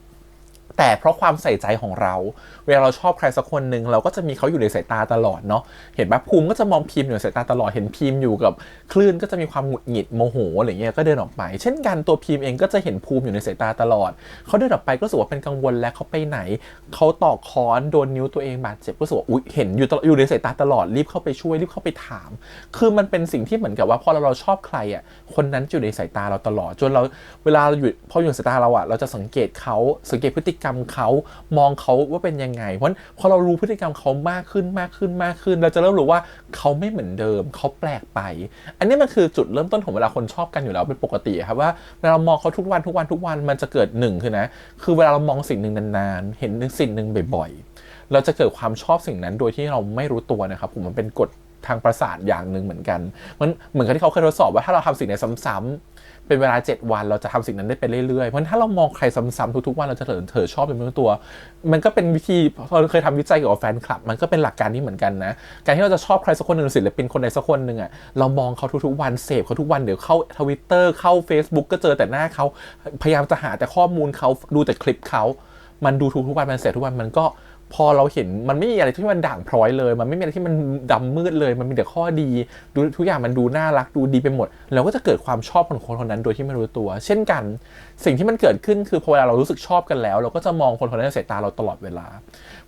A: บแต่เพราะความใส่ใจของเราเวลาเราชอบใครสักคนหนึ่งเราก็จะมีเขาอยู่ในสายตาตลอดเนาะเห็นป่ะภูมิก็จะมองพิมพ์อยู่ในสายตาตลอดเห็นพิมพ์อยู่กับคลื่นก็จะมีความหงุดหงิดโมโหอะไรเงี้ยก็เดินออกไปเช่นกันตัวพิมพ์เองก็จะเห็นภูมิอยู่ในสายตาตลอดเขาเดินออกไปก็รู้สึกว่าเป็นกังวลแล้วเขาไปไหนเขาตอกค้อนโดนนิ้วตัวเองบาดเจ็บก็รู้สึกว่าเห็นอยู่ในสายตาตลอดรีบเข้าไปช่วยรีบเข้าไปถามคือมันเป็นสิ่งที่เหมือนกับว่าพอเราชอบใครคนนั้นอยู่ในสายตาเราตลอดจนเราเวลาอยู่พออยู่ในสายตาเราจะสังเกตเขาสังเกตพฤติกรรมเขามองเขาว่าเป็นยังไงเพราะพอเรารู้พฤติกรรมเขามากขึ้นเราจะเริ่มรู้ว่าเขาไม่เหมือนเดิมเขาแปลกไปอันนี้มันคือจุดเริ่มต้นของเวลาคนชอบกันอยู่แล้วเป็นปกติครับว่าเวลาเรามองเขาทุกวันมันจะเกิดหนึ่งคือเวลาเรามองสิ่งหนึ่งนานๆเห็นสิ่งหนึ่งบ่อยๆเราจะเกิดความชอบสิ่งนั้นโดยที่เราไม่รู้ตัวนะครับผมมันเป็นกฎทางประสาทอย่างหนึ่งเหมือนกันมันเหมือนกับที่เขาเคยทดสอบว่าถ้าเราทำสิ่งไหนซ้ำเป็นเวลา7วันเราจะทำสิ่งนั้นได้ไปเรื่อยๆเพราะถ้าเรามองใครซ้ำๆทุกๆวันเราจะเถอชอบเป็นตัวมันก็เป็นวิธีเราเคยทำวิจัยเกี่ยวกับแฟนคลับมันก็เป็นหลักการนี้เหมือนกันนะการที่เราจะชอบใครสักคนหนึ่งศิลปินคนใดสักคนหนึ่งเรามองเขาทุกๆวันเสพเขาทุกวันเดี๋ยวเข้า Twitter เข้า Facebook ก็เจอแต่หน้าเขาพยายามจะหาแต่ข้อมูลเขาดูแต่คลิปเขามันดูทุกวันมันเสพทุกวันมันก็พอเราเห็นมันไม่มีอะไรที่มันด่างพร้อยเลยมันไม่มีอะไรที่มันดำมืดเลยมันมีแต่ข้อดีดูทุกอย่างมันดูน่ารักดูดีไปหมดเราก็จะเกิดความชอบของคนนั้นโดยที่ไม่รู้ตัวเช่นกันสิ่งที่มันเกิดขึ้นคือพอเวลาเรารู้สึกชอบกันแล้วเราก็จะมองคนนั้นในสายตาเราตลอดเวลา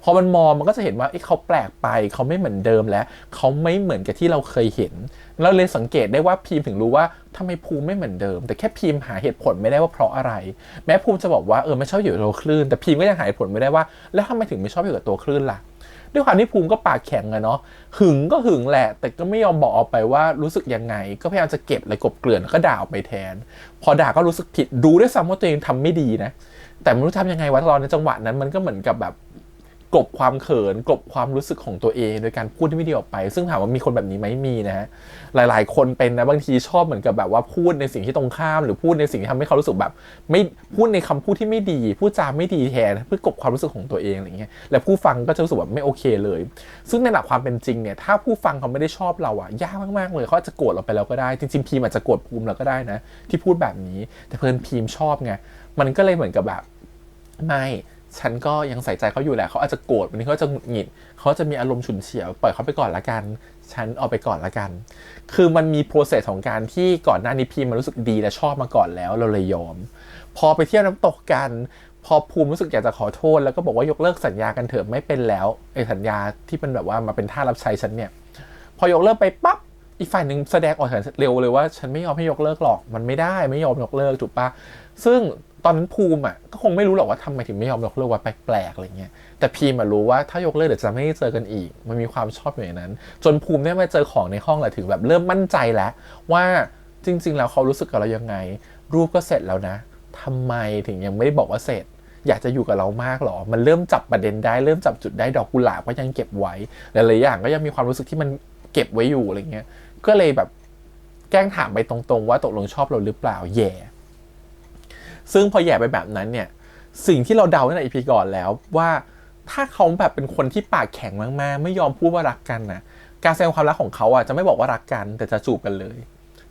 A: พอมันมองมันก็จะเห็นว่าเขาแปลกไปเขาไม่เหมือนเดิมแล้วเขาไม่เหมือนกับที่เราเคยเห็นเราเลยสังเกตได้ว่าพีมถึงรู้ว่าทำไมภูมิไม่เหมือนเดิมแต่แค่พีมหาเหตุผลไม่ได้ว่าเพราะอะไรแม้ภูมิจะบอกว่าไม่ชอบอยู่กับตัวคลื่นแต่พีมก็ยังหาเหตุผลไม่ได้ว่าแล้วทำไมถึงไม่ชอบอยู่กับตัวคลื่นล่ะด้วยความที่ภูมิก็ปากแข็งเนาะหึงก็หึงแหละแต่ก็ไม่ยอมบอกออกไปว่ารู้สึกยังไงก็พยายามจะเก็บอะไรกบเกลื่อนก็ด่าออกไปแทนพอด่าก็รู้สึกผิดรู้ด้วยซ้ำว่าตัวเองทำไม่ดีนะแต่ไม่รู้ทำยังไงวะตอนในจังหวะนั้นมันก็เหมือนกับแบบ กลบความเขินกลบความรู้สึกของตัวเองโดยการพูดที่ไม่ดีออกไปซึ่งถามว่ามีคนแบบนี้ไหมมีนะฮะหลายๆคนเป็นนะบางทีชอบเหมือนกับแบบว่าพูดในสิ่งที่ตรงข้ามหรือพูดในสิ่งที่ทำให้เขารู้สึกแบบไม่พูดในคำพูดที่ไม่ดีพูดจาไม่ดีแทนเพื่อกลบความรู้สึกของตัวเองอะไรเงี้ยแล้วผู้ฟังก็จะรู้สึกแบบไม่โอเคเลยซึ่งในหลักความเป็นจริงเนี่ยถ้าผู้ฟังเขาไม่ได้ชอบเราอะยากมากๆเลยเขาจะโกรธเราไปแล้วก็ได้จริงๆพีมอาจจะโกรธภูมิเราก็ได้นะที่พูดแบบนี้แต่เพื่อนพีมชอบไงมันก็เลยเหมือนกับแบบไม่ฉันก็ยังใส่ใจเขาอยู่แหละเขาอาจจะโกรธวันนี้เขาจะหงุดหงิดเขาจะมีอารมณ์ฉุนเฉียวปล่อยเขาไปก่อนละกันฉันเอาไปก่อนละกันคือมันมีโปรเซสของการที่ก่อนหน้านี้พีมมันรู้สึกดีและชอบมาก่อนแล้วเราเลยยอมพอไปเที่ยวน้ำตกกันพอภูมิรู้สึกอยากจะขอโทษแล้วก็บอกว่ายกเลิกสัญญากันเถอะไม่เป็นแล้วไอ้สัญญาที่เป็นแบบว่ามาเป็นท่ารับใช้ฉันเนี่ยพอยกเลิกไปปั๊บอีกฝ่ายหนึ่งแสดงออกเร็วเลยว่าฉันไม่ยอมให้ยกเลิกหรอกมันไม่ได้ไม่ยอมยกเลิกถูกปะซึ่งตอนนั้นภูมิอ่ะก็คงไม่รู้หรอกว่าทำไมถึงไม่ยอมยกเลิกว่าแปลกๆอะไรเงี้ยแต่พีมรู้ว่าถ้ายกเลิกเดี๋ยวจะไม่ได้เจอกันอีกมันมีความชอบอยู่ในนั้นจนภูมิได้มาเจอของในห้องแหละถึงแบบเริ่มมั่นใจแล้วว่าจริงๆแล้วเขารู้สึกกับเรายังไงรูปก็เสร็จแล้วนะทำไมถึงยังไม่ได้บอกว่าเสร็จอยากจะอยู่กับเรามากหรอมันเริ่มจับประเด็นได้เริ่มจับจุดได้ดอกกุหลาบก็ยังเก็บไว้หลายๆอย่างก็ยังมีความรู้สึกที่มันเก็บไว้อยู่อะไรเงี้ยก็เลยแบบแกล้งถามไปตรงๆว่าตกลงชอบเราหรือเปล่าแย่ซึ่งพอแย่ไปแบบนั้นเนี่ยสิ่งที่เราเดาใน EP ก่อนแล้วว่าถ้าเขาแบบเป็นคนที่ปากแข็งมากๆไม่ยอมพูดว่ารักกันนะการแสดงความรักของเขาอ่ะจะไม่บอกว่ารักกันแต่จะจูบกันเลย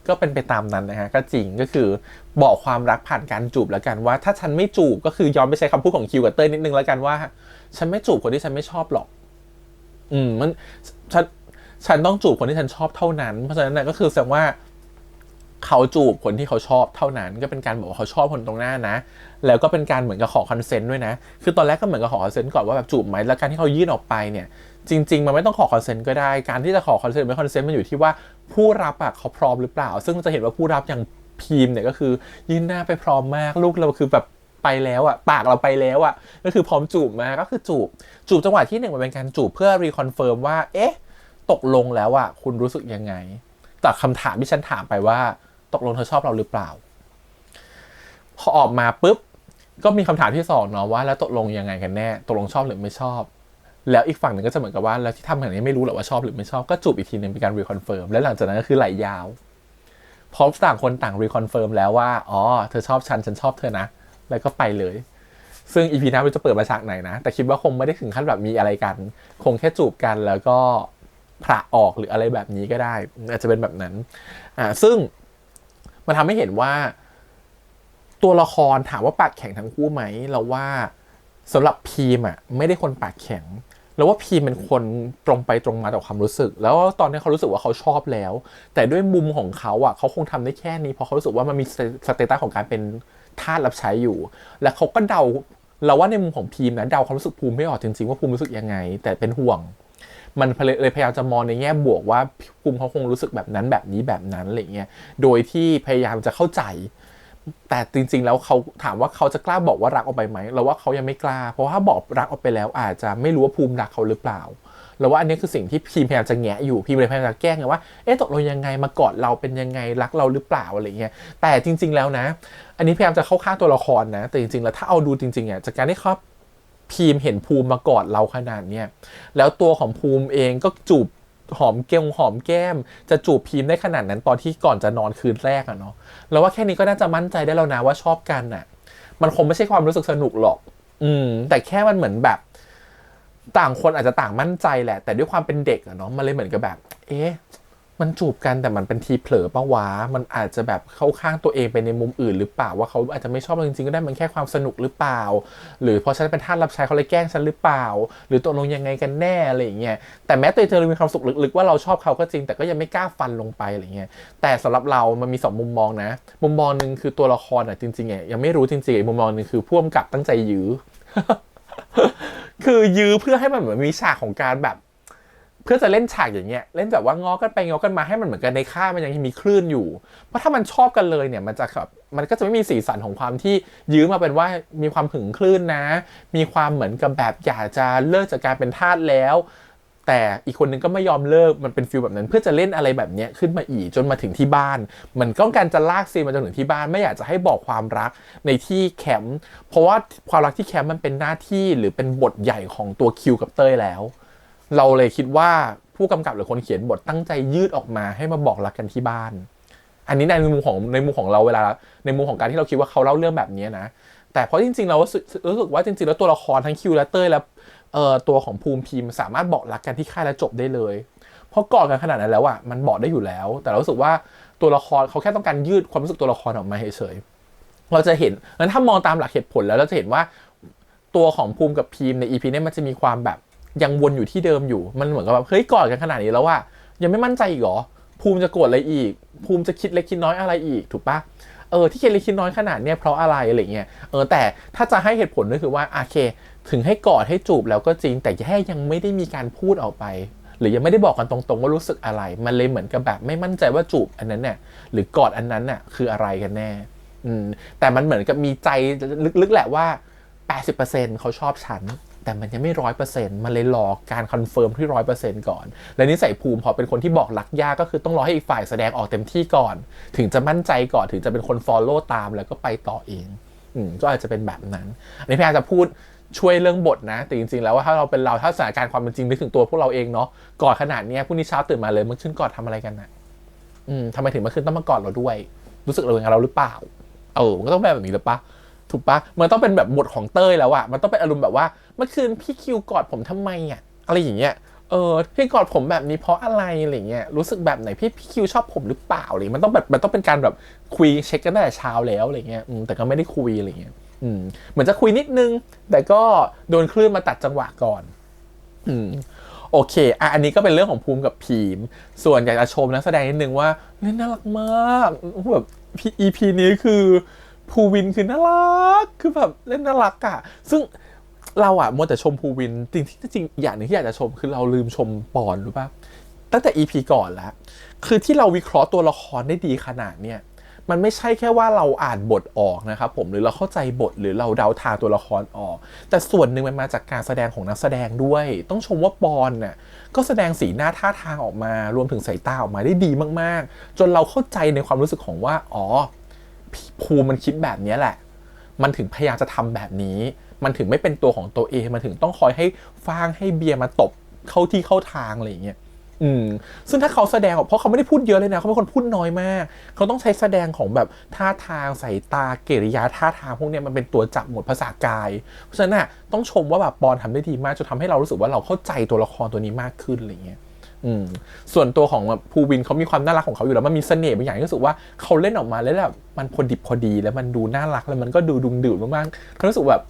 A: ก็เป็นไปตามนั้นนะฮะก็จริงก็คือบอกความรักผ่านการจูบแล้วกันว่าถ้าฉันไม่จูบก็คือย้อนไปใช้คำพูดของคิวกับเต้ยนิดนึงแล้วกันว่าฉันไม่จูบคนที่ฉันไม่ชอบหรอกมันฉันต้องจูบคนที่ฉันชอบเท่านั้นเพราะฉะนั้นนะก็คือแสดงว่าเขาจูบคนที่เขาชอบเท่านั้นก็เป็นการบอกว่าเขาชอบคนตรงหน้านะแล้วก็เป็นการเหมือนกับขอคอนเซนต์ด้วยนะคือตอนแรกก็เหมือนกับขอคอนเซนต์ก่อนว่าแบบจูบไหมแล้วการที่เขายื่นออกไปเนี่ยจริงๆมันไม่ต้องขอคอนเซนต์ก็ได้การที่จะขอคอนเซนต์ไม่คอนเซนต์มันอยู่ที่ว่าผู้รับอ่ะเขาพร้อมหรือเปล่าซึ่งจะเห็นว่าผู้รับอย่างพีมเนี่ยก็คือยื่นหน้าไปพร้อมมากลูกเราคือแบบไปแล้วอ่ะปากเราไปแล้วอ่ะก็คือพร้อมจูบมาก็คือจูบจังหวะที่1มันเป็นการจูบเพื่อรีคอนเฟิร์มว่าเอ๊ะตกลงแล้วอ่ะคุณรู้สึกยังไงจากคำถามที่ฉันถามไปว่าตกลงเธอชอบเราหรือเปล่าพอออกมาปุ๊บก็มีคำถามที่2เนาะว่าแล้วตกลงยังไงกันแน่ตกลงชอบหรือไม่ชอบแล้วอีกฝั่งหนึ่งก็จะเหมือนกับว่าแล้วที่ทำแบบนี้ไม่รู้หรอว่าชอบหรือไม่ชอบก็จูบอีกทีนึงเป็นการรีคอนเฟิร์มและหลังจากนั้นก็คือไหลยาวพอต่างคนต่างรีคอนเฟิร์มแล้วว่าอ๋อเธอชอบฉันชอบเธอนะแล้วก็ไปเลยซึ่งอีพีหน้าจะเปิดมาฉากไหนนะแต่คิดว่าคงไม่ได้ถึงขั้นแบบมีอะไรกันคงแค่จูบกันแล้วก็ผละออกหรืออะไรแบบนี้ก็ได้อาจจะเป็นแบบนั้นซึ่งมันทำให้เห็นว่าตัวละครถามว่าปากแข็งทั้งคู่ไหมเราว่าสำหรับพีมอ่ะไม่ได้คนปากแข็งแล้วว่าพีมเป็นคนตรงไปตรงมาต่อความรู้สึกแล้วตอนนี้เขารู้สึกว่าเขาชอบแล้วแต่ด้วยมุมของเขาอ่ะเขาคงทำได้แค่นี้เพราะเขารู้สึกว่ามันมีสเตตัสของการเป็นทาสรับใช้อยู่และเขาก็เดาเราว่าในมุมของพีมนะเดาความรู้สึกภูมิไม่ออกจริงๆว่าภูมิรู้สึกยังไงแต่เป็นห่วงมันเลยพยายามจะมองในแง่บวกว่าภูมิเขาคงรู้สึกแบบนั้นแบบนี้แบบนั้นอะไรเงี้ยโดยที่พยายามจะเข้าใจแต่จริงๆแล้วเขาถามว่าเขาจะกล้าบอกว่ารักออกไปไหมเราว่าเขายังไม่กล้าเพราะว่าถ้าบอกรักออกไปแล้วอาจจะไม่รู้ว่าภูมิรักเขาหรือเปล่าเราว่าอันนี้คือสิ่งที่พีมพยายามจะแงะอยู่พีมเลยพยายามจะแก้ไงว่าตกลงยังไงมากอดเราเป็นยังไงรักเราหรือเปล่าอะไรเงี้ยแต่จริงๆแล้วนะอันนี้พยายามจะเข้าข้างตัวละครนะแต่จริงๆแล้วถ้าเอาดูจริงๆจากการที่เขาพีมเห็นภูมิมากอดเราขนาดเนี้ยแล้วตัวของภูมิเองก็จูบหอมแก้มจะจูบพีมได้ขนาดนั้นตอนที่ก่อนจะนอนคืนแรกอะเนาะแล้วว่าแค่นี้ก็น่าจะมั่นใจได้แล้วนะว่าชอบกันอะมันคงไม่ใช่ความรู้สึกสนุกหรอกแต่แค่มันเหมือนแบบต่างคนอาจจะต่างมั่นใจแหละแต่ด้วยความเป็นเด็กอะเนาะมันเลยเหมือนกับแบบมันจูบกันแต่มันเป็นทีเผลอปะวะมันอาจจะแบบเข้าข้างตัวเองไปในมุมอื่นหรือเปล่าว่าเขาอาจจะไม่ชอบเราจริงๆก็ได้มันแค่ความสนุกหรือเปล่าหรือเพราะฉันเป็นทาสรับใช้เขาเลยแกล้งฉันหรือเปล่าหรือตกลงยังไงกันแน่อะไรอย่างเงี้ยแต่แม้ตัวเธอมีความสุขลึกๆว่าเราชอบเขาก็จริงแต่ก็ยังไม่กล้าฟันลงไปอะไรเงี้ยแต่สำหรับเรามันมี2มุมมองนะมุมมองนึงคือตัวละครจริงๆยังไม่รู้จริงๆมุมมองนึงคือผู้กำกับตั้งใจยื้อ คือยื้อเพื่อให้มันเหมือนมีฉากของการแบบเพื่อจะเล่นฉากอย่างเงี้ยเล่นแบบว่าง้อกันไปง้อกันมาให้มันเหมือนกันในค่ายมันยังมีคลื่นอยู่เพราะถ้ามันชอบกันเลยเนี่ยมันจะแบบมันก็จะไม่มีสีสันของความที่ยื้อมาเป็นว่ามีความหึงคลื่นนะมีความเหมือนกับแบบอยากจะเลิกจากการเป็นทาสแล้ว แต่อีกคนนึงก็ไม่ยอมเลิกมันเป็นฟีลแบบนั้นเพื่อจะเล่นอะไรแบบนี้ขึ้นมาอีกจนมาถึงที่บ้านมันต้องการจะลากซีนมาจนถึงที่บ้านไม่อยากจะให้บอกความรักในที่แคมป์เพราะว่าความรักที่แคมป์มันเป็นหน้าที่หรือเป็นบทใหญ่ของตัวคิวกับเต้ยแล้วเราเลยคิดว่าผู้กำกับหรือคนเขียนบทตั้งใจยืดออกมาให้มาบอกรักกันที่บ้านอันนี้ในมุมของเราเวลาในมุมของการที่เราคิดว่าเขาเล่าเรื่องแบบนี้นะแต่เพราะจริงๆเรารู้สึกว่าจริงๆแล้วตัวละครทั้งคิวและเต้ยและตัวของภูมิพิมพ์สามารถบอกรักกันที่ค่ายและจบได้เลยเพราะก่อนกันขนาดนั้นแล้วอ่ะมันบอกได้อยู่แล้วแต่เรารู้สึกว่าตัวละครเขาแค่ต้องการยืดความรู้สึกตัวละครออกมาเฉยๆเราจะเห็นงั้นถ้ามองตามหลักเหตุผลแล้วเราจะเห็นว่าตัวของภูมิกับพิมพ์ใน EP นี้มันจะมีความแบบยังวนอยู่ที่เดิมอยู่มันเหมือนกับแบบเฮ้ยก่อนกันขนาดนี้แล้วว่ายังไม่มั่นใจอีกเหรอภูมิจะโกรธอะไรอีกภูมิจะคิดเล็กคิดน้อยอะไรอีกถูกปะที่คิดเล็กคิดน้อยขนาดเนี้ยเพราะอะไรอะไรเงี้ยแต่ถ้าจะให้เหตุผลก็คือว่าโอเคถึงให้กอดให้จูบแล้วก็จริงแต่แค่ยังไม่ได้มีการพูดออกไปหรือยังไม่ได้บอกกันตรงๆว่ารู้สึกอะไรมันเลยเหมือนกับแบบไม่มั่นใจว่าจูบอันนั้นเนี่ยหรือกอดอันนั้นน่ะคืออะไรกันแน่แต่มันเหมือนกับมีใจลึกๆแหละว่า 80% เขาชอบฉันแต่มันยังไม่ 100% มันเลยรอการคอนเฟิร์มที่ 100% ก่อนและนิสัยภูมิพอเป็นคนที่บอกรักยากก็คือต้องรอให้อีกฝ่ายแสดงออกเต็มที่ก่อนถึงจะมั่นใจก่อนถึงจะเป็นคน follow ตามแล้วก็ไปต่อเองก็อาจจะเป็นแบบนั้นอันนี้พี่อาจจะพูดช่วยเรื่องบทนะแต่จริงๆแล้วว่าถ้าเราเป็นเราถ้าสถานการณ์ความเป็นจริงนึกถึงตัวพวกเราเองเนาะกอดขนาดนี้พรุ่งนี้เช้าตื่นมาเลยเมื่อคืนกอดทำอะไรกันนะทำไมถึงเมื่อคืนต้องมากอดเราด้วยรู้สึกอะไรกับเราหรือเปล่ามันก็ต้องแบบนี้หรือปะถูกปะมันต้องเป็นแบบบทของเต้ยแล้วอะมันต้องเป็นอารมณ์แบบว่าเมื่อคืนพี่คิวกอดผมทำไมอะอะไรอย่างเงี้ยพี่กอดผมแบบนี้เพราะอะไรอะไรเงี้ยรู้สึกแบบไหนพี่คิวชอบผมหรือเปล่าอะไรมันต้องเป็นการแบบคุยเช็คกันตั้งแต่เช้าแล้วอะไรเงี้ยแต่ก็ไม่ได้คุยอะไรเงี้ยเหมือนจะคุยนิดนึงแต่ก็โดนคลื่นมาตัดจังหวะก่อนโอเคอันนี้ก็เป็นเรื่องของภูมิกับพีมส่วนอยากจะชมนักแสดงนิดนึงว่าเล่นน่ารักมากแบบ EP นี้คือภูวินคือน่ารักคือแบบเล่นน่ารักอะซึ่งเราอะมัวแต่ชมภูวินจริงอย่างนึงที่อยากจะชมคือเราลืมชมปอนรู้ป่ะตั้งแต่ EP ก่อนแล้วคือที่เราวิเคราะห์ตัวละครได้ดีขนาดเนี้ยมันไม่ใช่แค่ว่าเราอ่านบทออกนะครับผมหรือเราเข้าใจบทหรือเราเดาทางตัวละครออกแต่ส่วนหนึ่งมันมาจากการแสดงของนักแสดงด้วยต้องชมว่าปอนเนี่ยก็แสดงสีหน้าท่าทางออกมารวมถึงสายตาออกมาได้ดีมากๆจนเราเข้าใจในความรู้สึกของว่าภูมิมันคิดแบบนี้แหละมันถึงพยายามจะทำแบบนี้มันถึงไม่เป็นตัวของตัวเองมันถึงต้องคอยให้ฟางให้เบียร์มาตบเข้าที่เข้าทางอะไรอย่างเงี้ยซึ่งถ้าเขาแสดงออกเพราะเขาไม่ได้พูดเยอะเลยนะเขาเป็นคนพูดน้อยมากเขาต้องใช้แสดงของแบบท่าทางสายตากิริยาท่าทางพวกนี้มันเป็นตัวจับหมดภาษากายเพราะฉะนั้นน่ะต้องชมว่าแบบปอนทำได้ดีมากจนทำให้เรารู้สึกว่าเราเข้าใจตัวละครตัวนี้มากขึ้นอะไรเงี้ยส่วนตัวของภูวินเขามีความน่ารักของเขาอยู่แล้วมันมีเสน่ห์บางอย่างที่รู้สึกว่าเขาเล่นออกมาแล้วแบบมันพอดิบพอดีแล้วมันดูน่ารักแล้วมันก็ดูดุงดื่มมากๆเขารู้สึกแบบ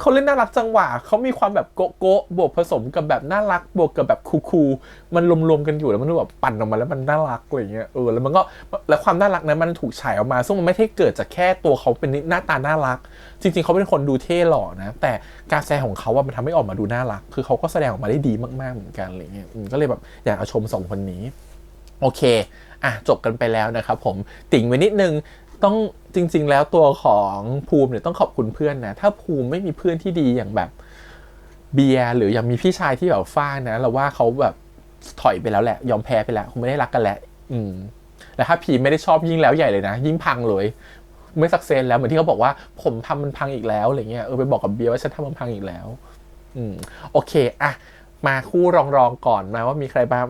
A: เขาเล่นน่ารักจังหวะเขามีความแบบโก๊ะบวกผสมกับแบบน่ารักบวกกับแบบคูลๆมันรวมๆกันอยู่แล้วมันดูแบบปั่นออกมาแล้วมันน่ารักอะไรเงี้ยแล้วมันก็แล้วความน่ารักนั้นมันถูกฉายออกมาซึ่งมันไม่ได้เกิดจากแค่ตัวเขาเป็นหน้าตาน่ารักจริงๆเขาเป็นคนดูเท่หล่อนะแต่การแสดงของเขาว่ามันทำให้ออกมาดูน่ารักคือเขาก็แสดงออกมาได้ดีมากๆเหมือนกันอะไรเงี้ยก็เลยแบบอยากเอาชม2คนนี้โอเคจบกันไปแล้วนะครับผมติ่งไว้นิดนึงต้องจริงๆแล้วตัวของภูมิเนี่ยต้องขอบคุณเพื่อนนะถ้าภูมิไม่มีเพื่อนที่ดีอย่างแบบเบียร์หรือยังมีพี่ชายที่แบบฟ้านะเราว่าเขาแบบถอยไปแล้วแหละยอมแพ้ไปแล้วคงไม่ได้รักกันแล้วแต่ถ้าพีไม่ได้ชอบยิ่งแล้วใหญ่เลยนะยิ่งพังเลยไม่สักเซนแล้วเหมือนที่เขาบอกว่าผมทำมันพังอีกแล้วอะไรเงี้ยไปบอกกับเบียร์ว่าฉันทำมันพังอีกแล้วโอเคมาคู่รองก่อนนะว่ามีใครบ้าง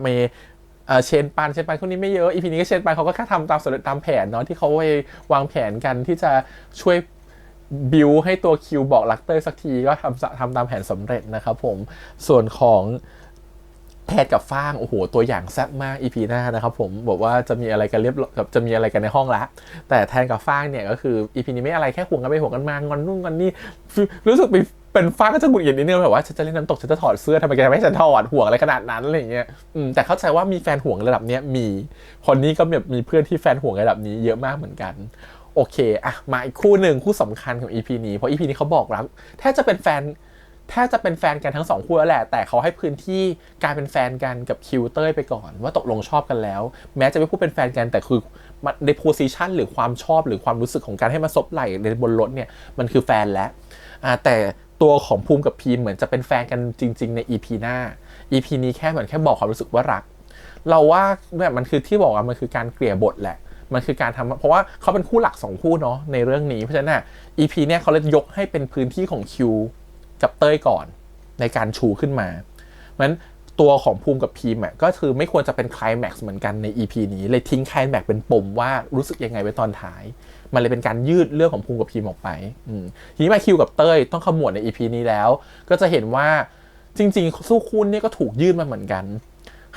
A: เชนปันคนนี้ไม่เยอะอีพีนี้ก็เชนปันเขาก็แค่ทำตามแผนเนาะที่เขาไปวางแผนกันที่จะช่วยบิวให้ตัวคิวบอกรักเต้ยสักทีก็ทำตามแผนสำเร็จนะครับผมส่วนของแทนกับฟ้างโอ้โหตัวอย่างแซ่บมาก EP หน้านะครับผมบอกว่าจะมีอะไรกันจะมีอะไรกันในห้องละแต่แทนกับฟ้างเนี่ยก็คือ EP นี้ไม่อะไรแค่ห่วงกันไปห่วงกันมางอนนู่นงอนนี่รู้สึกเป็นฟ้าก็จะหงุดหงิดนิดนึงแบบว่าฉันจะเล่นน้ำตกฉันจะถอดเสื้อทำไมแกไม่ให้ฉันถอดห่วงอะไรขนาดนั้นอะไรอย่างเงี้ยแต่เข้าใจว่ามีแฟนห่วงระดับเนี้ยมีคนนี้ก็แบบมีเพื่อนที่แฟนห่วงระดับนี้เยอะมากเหมือนกันโอเคมาอีกคู่หนึ่งคู่สำคัญของ EP นี้เพราะ EP นี้เขาบอกรักแทบจะเป็นแฟนกันทั้ง2คู่แล้วแหละแต่เขาให้พื้นที่การเป็นแฟนกันกับคิวเต้ยไปก่อนว่าตกลงชอบกันแล้วแม้จะไม่พูดเป็นแฟนกันแต่คือในโพสิชันหรือความชอบหรือความรู้สึกของการให้มาซบไหล่ในบนรถเนี่ยมันคือแฟนแล้วแต่ ตัวของภูมิกับพีมเหมือนจะเป็นแฟนกันจริงๆใน EP หน้า EP นี้แค่เหมือนแค่บอกความรู้สึกว่ารักเราว่าเนี่ยมันคือที่บอกมันคือการเกลี่ยบทแหละมันคือการทำเพราะว่าเขาเป็นคู่หลัก2คู่เนาะในเรื่องนี้เพราะฉะนั้นEP เนี่ยเขาเลยยกให้เป็นพื้นที่ของคิวกับเต้ยก่อนในการชูขึ้นมางั้นตัวของภูมิกับพีมก็คือไม่ควรจะเป็นไคลแม็กซ์เหมือนกันใน EP นี้เลยทิ้งไคลแม็กซ์เป็นปมว่ารู้สึกยังไงไว้ตอนท้ายมันเลยเป็นการยืดเรื่องของภูมิกับพีมออกไปทีนี้มาคิวกับเต้ยต้องขมวดใน EP นี้แล้วก็จะเห็นว่าจริงๆสู้คู่นี่ก็ถูกยืดมาเหมือนกั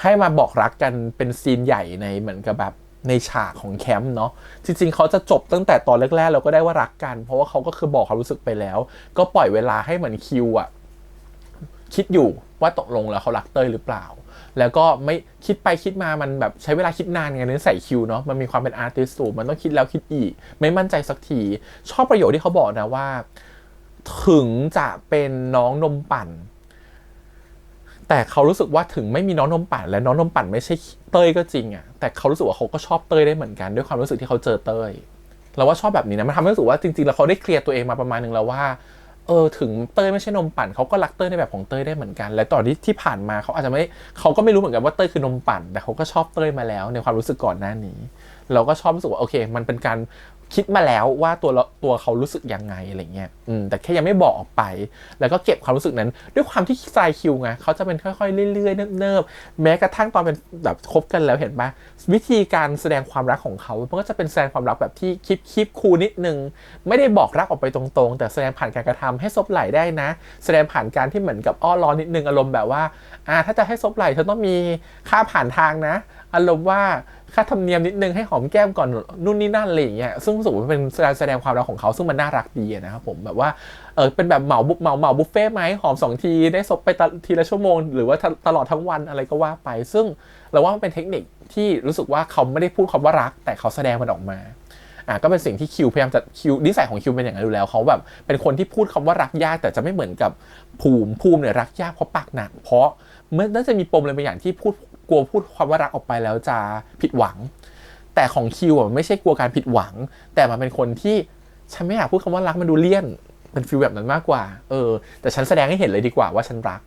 A: นให้มาบอกรักกันเป็นซีนใหญ่ในเหมือนกับแบบในฉากของแคมป์เนาะจริงๆเขาจะจบตั้งแต่ตอนแรกๆเราก็ได้ว่ารักกันเพราะว่าเขาก็คือบอกความรู้สึกไปแล้วก็ปล่อยเวลาให้เหมือนคิวคิดอยู่ว่าตกลงแล้วเขารักเต้ยหรือเปล่าแล้วก็ไม่คิดไปคิดมามันแบบใช้เวลาคิดนานไงเนื้อใส่คิวเนาะมันมีความเป็นอาร์ติสต์สูงมันต้องคิดแล้วคิดอีกไม่มั่นใจสักทีชอบประโยคที่เขาบอกนะว่าถึงจะเป็นน้องนมปั่นแต่เขารู้สึกว่าถึงไม่มีน้องนมปั่นและน้องนมปั่นไม่ใช่เต้ยก็จริงแต่เขารู้สึกว่าเขาก็ชอบเต้ยได้เหมือนกันด้วยความรู้สึกที่เขาเจอเต้ยเราว่าชอบแบบนี้นะมันทำให้รู้สึกว่าจริงๆแล้วเขาได้เคลียร์ตัวเองมาประมาณนึงแล้วว่าถึงเต้ยไม่ใช่นมปั่นเขาก็รักเต้ยในแบบของเต้ยได้เหมือนกันและตอนที่ผ่านมาเขาอาจจะไม่เขาก็ไม่รู้เหมือนกันว่าเต้ยคือนมปั่นแต่เขาก็ชอบเต้ยมาแล้วในความรู้สึกก่อนหน้านี้เราก็ชอบรู้สึกว่าโอเคมันเป็นการคิดมาแล้วว่าตัวเขารู้สึกยังไงอะไรเงี้ยแต่แค่ยังไม่บอกออกไปแล้วก็เก็บความรู้สึกนั้นด้วยความที่สไตล์คิวไงเขาจะเป็นค่อยๆเรื่อยๆเนิบๆแม้กระทั่งตอนเป็นแบบคบกันแล้วเห็นปะวิธีการแสดงความรักของเขามันก็จะเป็นแสดงความรักแบบที่คิดคูลนิดนึงไม่ได้บอกรักออกไปตรงๆแต่แสดงผ่านการกระทำให้ซบไหล่ได้นะแสดงผ่านการที่เหมือนกับอ้อร้อนนิดนึงอารมณ์แบบว่าถ้าจะให้ซบไหล่เธอต้องมีค่าผ่านทางนะอารมณ์ว่าค่าธรรมเนียมนิดนึงให้หอมแก้มก่อนนู่นนี่นั่นอะไรอย่างเงี้ยซึ่งรู้สึกว่าเป็นการแสดงความรักของเขาซึ่งมันน่ารักดีนะครับผมแบบว่าเป็นแบบเหมาบุฟเฟ่ไหมหอม2ทีได้ซบไปทีละชั่วโมงหรือว่าตลอดทั้งวันอะไรก็ว่าไปซึ่งเราว่ามันเป็นเทคนิคที่รู้สึกว่าเขาไม่ได้พูดคำว่ารักแต่เขาแสดงมันออกมาก็เป็นสิ่งที่คิวพยายามจะนิสัยของคิวเป็นอย่างนั้นอยู่แล้วเขาแบบเป็นคนที่พูดคำว่ารักยากแต่จะไม่เหมือนกับภูมิเนี่ยรักยากเพราะปากหนักเพราะเมื่อน่าจะมีปมอะไรบางอย่างที่กลัวพูดความว่ารักออกไปแล้วจะผิดหวังแต่ของคิวไม่ใช่กลัวการผิดหวังแต่มันเป็นคนที่ฉันไม่อยากพูดคำว่ารักมันดูเลี่ยนเป็นฟีลแบบนั้นมากกว่าแต่ฉันแสดงให้เห็นเลยดีกว่าว่าฉันรัก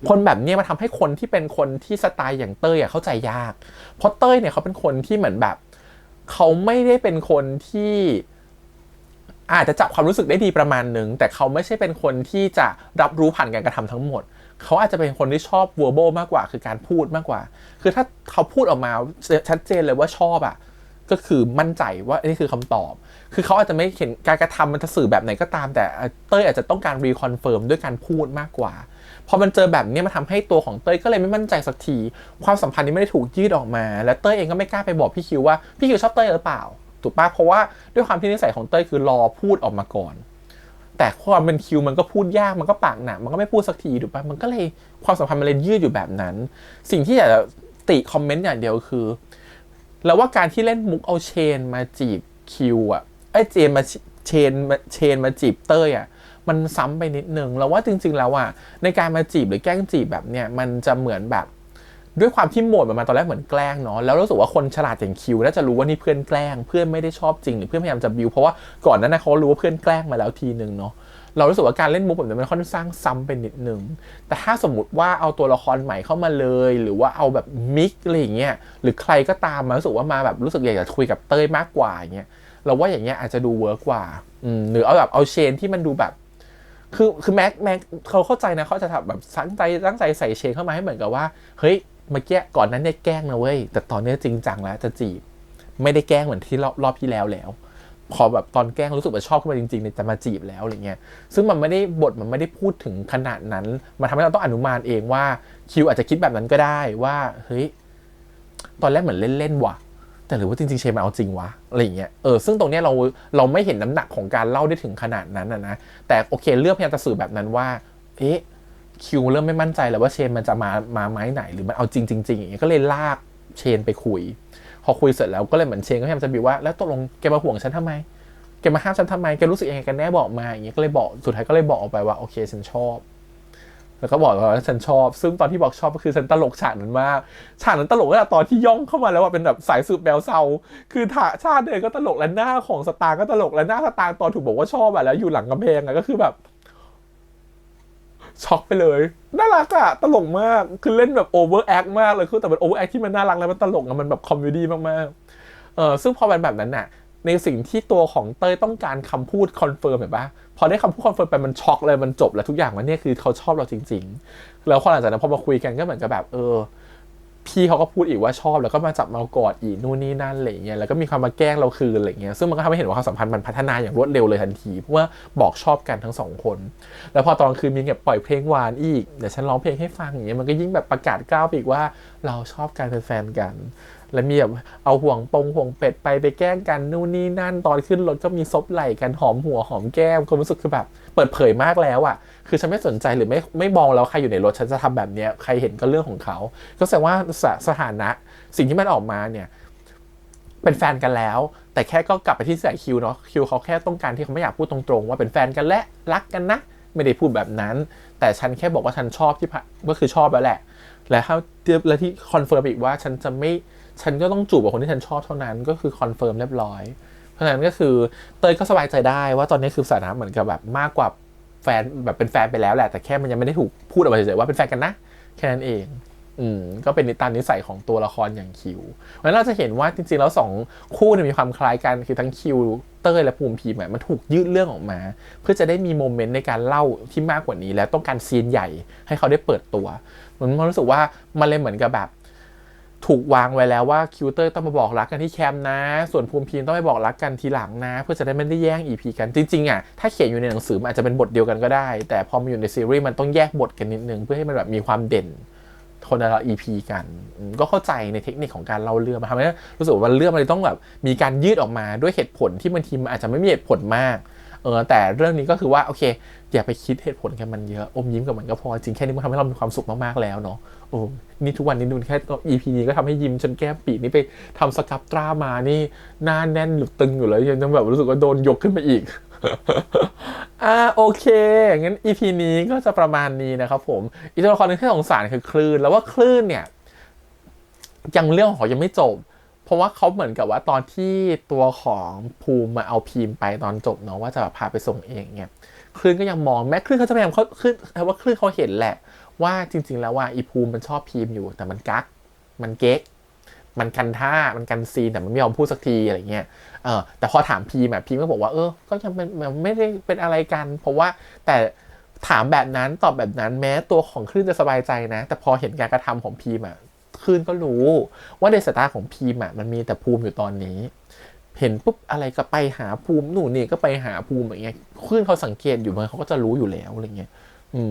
A: คนแบบนี้มาทำให้คนที่เป็นคนที่สไตล์อย่างเต้ยเข้าใจยากเพราะเต้ยเนี่ยเขาเป็นคนที่เหมือนแบบเขาไม่ได้เป็นคนที่อาจจะจับความรู้สึกได้ดีประมาณนึงแต่เขาไม่ใช่เป็นคนที่จะรับรู้ผ่านการกระทำทั้งหมดเขาอาจจะเป็นคนที่ชอบ verbal มากกว่าคือการพูดมากกว่าคือถ้าเขาพูดออกมาชัดเจนเลยว่าชอบก็คือมั่นใจว่านี่คือคำตอบคือเขาอาจจะไม่เห็นการกระทำมันจะสื่อแบบไหนก็ตามแต่เต้ยอาจจะต้องการรีคอนเฟิร์มด้วยการพูดมากกว่าพอมันเจอแบบนี้มันทำให้ตัวของเต้ยก็เลยไม่มั่นใจสักทีความสัมพันธ์นี้ไม่ได้ถูกยืดออกมาและเต้ยเองก็ไม่กล้าไปบอกพี่คิวว่าพี่คิวชอบเต้ยหรือเปล่าถูกป่ะเพราะว่าด้วยความที่นิสัยของเต้ยคือรอพูดออกมาก่อนแต่ความเป็นคิวมันก็พูดยากมันก็ปากหนักมันก็ไม่พูดสักทีถูกป่ะมันก็เลยความสัมพันธ์มันเลยยืดอยู่แบบนั้นสิ่งที่อยากจะติคอมเมนต์อย่างเดียวคือแล้วว่าการที่เล่นมุกเอาเชนมาจีบคิวเจนมาเชนมาจีบเต้ยมันซ้ำไปนิดนึงแล้วว่าจริงๆแล้วในการมาจีบหรือแกล้งจีบแบบเนี้ยมันจะเหมือนแบบด้วยความที่โหมดมันมาตอนแรกเหมือนแกล้งเนาะแล้วรู้สึกว่าคนฉลาดอย่างคิวน่าจะรู้ว่านี่เพื่อนแกล้งเพื่อนไม่ได้ชอบจริงหรือเพื่อนพยายามจะบิวเพราะว่าก่อนนั้นเขารู้ว่าเพื่อนแกล้งมาแล้วทีนึงเนาะเรารู้สึกว่าการเล่นมุกแบบนี้มันค่อนข้างซ้ำเป็นนิดนึงแต่ถ้าสมมติว่าเอาตัวละครใหม่เข้ามาเลยหรือว่าเอาแบบมิกอะไรอย่างเงี้ยหรือใครก็ตามมารู้สึกว่ามาแบบรู้สึกอยากจะคุยกับเต้ยมากกว่าอย่างเงี้ยเราว่าอย่างเงี้ยอาจจะดูเวิร์กกว่าหรือเอาแบบเอาเชนที่มันดูแบบคือแม็กเขาเข้าใจนะเขาจะทำแบบตั้งใจใส่เชนเข้ามาให้เหมือนกับว่าเฮ้ยเมื่อกี้ก่อนนั้นเนี่ยแกล้งนะเว้ยแต่ตอนนี้จริงจังแล้วจะจีบไม่ได้แกล้งเหมือนที่รอบที่แล้วพอแบบตอนแกล้งรู้สึกว่าชอบขึ้นมาจริงๆเนี่ยจะมาจีบแล้วอะไรเงี้ยซึ่งมันไม่ได้บทมันไม่ได้พูดถึงขนาดนั้นมันทำให้เราต้องอนุมานเองว่าคิวอาจจะคิดแบบนั้นก็ได้ว่าเฮ้ยตอนแรกเหมือนเล่นๆว่ะแต่หรือว่าจริงๆเชนมาเอาจริงวะอะไรเงี้ยซึ่งตรงนี้เราไม่เห็นน้ำหนักของการเล่าได้ถึงขนาดนั้นนะแต่โอเคเลือกพยายามจะสื่อแบบนั้นว่าคิวเริ่มไม่มั่นใจแล้วว่าเชนมันจะมาไม้ไหนหรือมันเอาจริงอย่างเงี้ยก็เลยลากเชนไปคุยพอคุยเสร็จแล้วก็เลยเหมือนเชนก็พยายามจะบิวว่าแล้วตกลงแกมาห่วงฉันทำไมแกมาห้ามฉันทำไมแกรู้สึกยังไงกันแน่บอกมาอย่างเงี้ยก็เลยบอกสุดท้ายก็เลยบอกออกไปว่าโอเคฉันชอบแล้วก็บอกว่าฉันชอบซึ่งตอนที่บอกชอบก็คือฉันตลกฉากนั้นมากฉากนั้นตลกก็ตอนที่ย่องเข้ามาแล้วเป็นแบบสายสืบแบลเซาคือชาติเดินก็ตลกและหน้าของสตาร์ก็ตลกและหน้าสตาร์ตอนถูกบอกว่าชอบแล้วอยู่หลังกำแพงก็คือแบบ ช็อกไปเลยน่ารักอะตลกมากคือเล่นแบบโอเวอร์แอคมากเลยคือแต่เป็นโอเวอร์แอคที่มันน่ารักแล้วมันตลกอะมันแบบคอมเมดี้มากๆซึ่งพอเป็นแบบนั้นน่ะในสิ่งที่ตัวของเต้ยต้องการคำพูดคอนเฟิร์มเห็นปะพอได้คำพูดคอนเฟิร์มไปมันช็อกเลยมันจบแล้วทุกอย่างมันเนี่ยคือเขาชอบเราจริงๆแล้วพอหลังจากนั้นพอมาคุยกันก็เหมือนกับแบบพี่เขาก็พูดอีกว่าชอบแล้วก็มาจับมากอดอีกนู่นนี่นั่นอะไรเงี้ยแล้วก็มีความมาแกล้งเราคืนอะไรเงี้ยซึ่งมันก็ทำให้เห็นว่าความสัมพันธ์มันพัฒนาอย่างรวดเร็วเลยทันทีเพราะว่าบอกชอบกันทั้งสองคนแล้วพอตอนคืนมีแบบปล่อยเพลงหวานอีกเดี๋ยวฉันร้องเพลงให้ฟังอย่างเงี้ยมันก็ยิ่งแบบประกาศกล้าวอีกว่าเราชอบกันเป็นแฟนกันแล้วมีแบบเอาห่วงเป็ดไปแกล้งกันนู่นนี่นั่นตอนขึ้นรถก็มีซบไหล่กันหอมหัวหอมแก้มความรู้สึกคือแบบเปิดเผยมากแล้วอ่ะคือฉันไม่สนใจหรือไม่มองแล้วใครอยู่ในรถฉันจะทำแบบเนี้ยใครเห็นก็เรื่องของเขาก็แสดงว่าสถานะสิ่งที่มันออกมาเนี่ยเป็นแฟนกันแล้วแต่แค่ก็กลับไปที่ใส่คิวเนาะคิวเขาแค่ต้องการที่เขาไม่อยากพูดตรงๆว่าเป็นแฟนกันและรักกันนะไม่ได้พูดแบบนั้นแต่ฉันแค่บอกว่าฉันชอบที่ก็คือชอบแล้วแหละและที่คอนเฟิร์มอีกว่าฉันก็ต้องจูบกับคนที่ฉันชอบเท่านั้นก็คือคอนเฟิร์มเรียบร้อยเพราะฉะนั้นก็คือเตยก็สบายใจได้ว่าตอนนี้คือสถานะเหมือนกับแบบมากกว่าแฟนแบบเป็นแฟนไปแล้วแหละแต่แค่มันยังไม่ได้ถูกพูดออกมาเฉยๆว่าเป็นแฟนกันนะแค่นั้นเองก็เป็นตามนิสัยของตัวละครอย่างคิวเพราะฉะนั้นเราจะเห็นว่าจริงๆแล้ว2คู่มีความคล้ายกันคือทั้งคิวเต้ยและภูมิพีมันถูกยืดเรื่องออกมาเพื่อจะได้มีโมเมนต์ในการเล่าที่มากกว่านี้และต้องการซีนใหญ่ให้เขาได้เปิดตัวมันรู้สึกว่ามันเลยเหมือนกับแบบถูกวางไว้แล้วว่าคิวเตอร์ต้องมาบอกรักกันที่แคมป์นะส่วนภูมิพีต้องไปบอกรักกันทีหลังนะเพื่อจะได้ไม่ได้แย่ง EP กันจริงๆอ่ะถ้าเขียนอยู่ในหนังสือมันอาจจะเป็นบทเดียวกันก็ได้แต่พอมาอยู่ในซีรีส์มันต้องแยกบทกันนิดนึงเพื่อให้มันแบบมีความเด่นคนละ EP กันก็เข้าใจในเทคนิคของการเล่าเรื่องมาทำให้รู้สึกว่าเรื่องมันต้องแบบมีการยืดออกมาด้วยเหตุผลที่บางทีมันอาจจะไม่มีเหตุผลมากแต่เรื่องนี้ก็คือว่าโอเคอย่าไปคิดเหตุผลกันมันเยอะอมยิ้มกับมันก็พอจริงแค่นี้มันทำให้เรามีความสุขมากๆแล้วเนาะนี่ทุกวันนี้ดูแค่ EP นี้ก็ทำให้ยิ้มจนแก้มปีนี่ไปทำสครับตรามานี่หน้าแน่นหรือตึงอยู่เลยยังแบบรู้สึกว่าโดนยกขึ้นไปอีก โอเคงั้น EP นี้ก็จะประมาณนี้นะครับผมอีกตัวละครนึงที่สงสารคือคลื่นแล้วว่าคลื่นเนี่ยยังเรื่องของเขายังไม่จบเพราะว่าเขาเหมือนกับว่าตอนที่ตัวของภูมิมาเอาพีมไปตอนจบเนาะว่าจะแบบพาไปส่งเองเนี่ยคลื่นก็ยังมองแม้คลื่นเขาจะพยายามคลื่นเขาเห็นแหละว่าจริงๆแล้วว่าอีภูมิมันชอบพีมอยู่แต่มันกักมันเก๊กมันกันท่ามันกันซีนแต่มันไม่ยอมพูดสักทีอะไรเงี้ยแต่พอถามพีมพีมก็บอกว่าก็ยังไม่ได้เป็นอะไรกันเพราะว่าแต่ถามแบบนั้นตอบแบบนั้นแม้ตัวของคลื่นจะสบายใจนะแต่พอเห็นการกระทำของพีมคลื่นก็รู้ว่าในสายตาของพีมมันมีแต่ภูมิอยู่ตอนนี้เห็นปุ๊บอะไรก็ไปหาภูมิหนูนี่ก็ไปหาภูมิอย่างเงี้ยคลื่นเขาสังเกตอยู่มันเขาก็จะรู้อยู่แล้วอะไรเงี้ย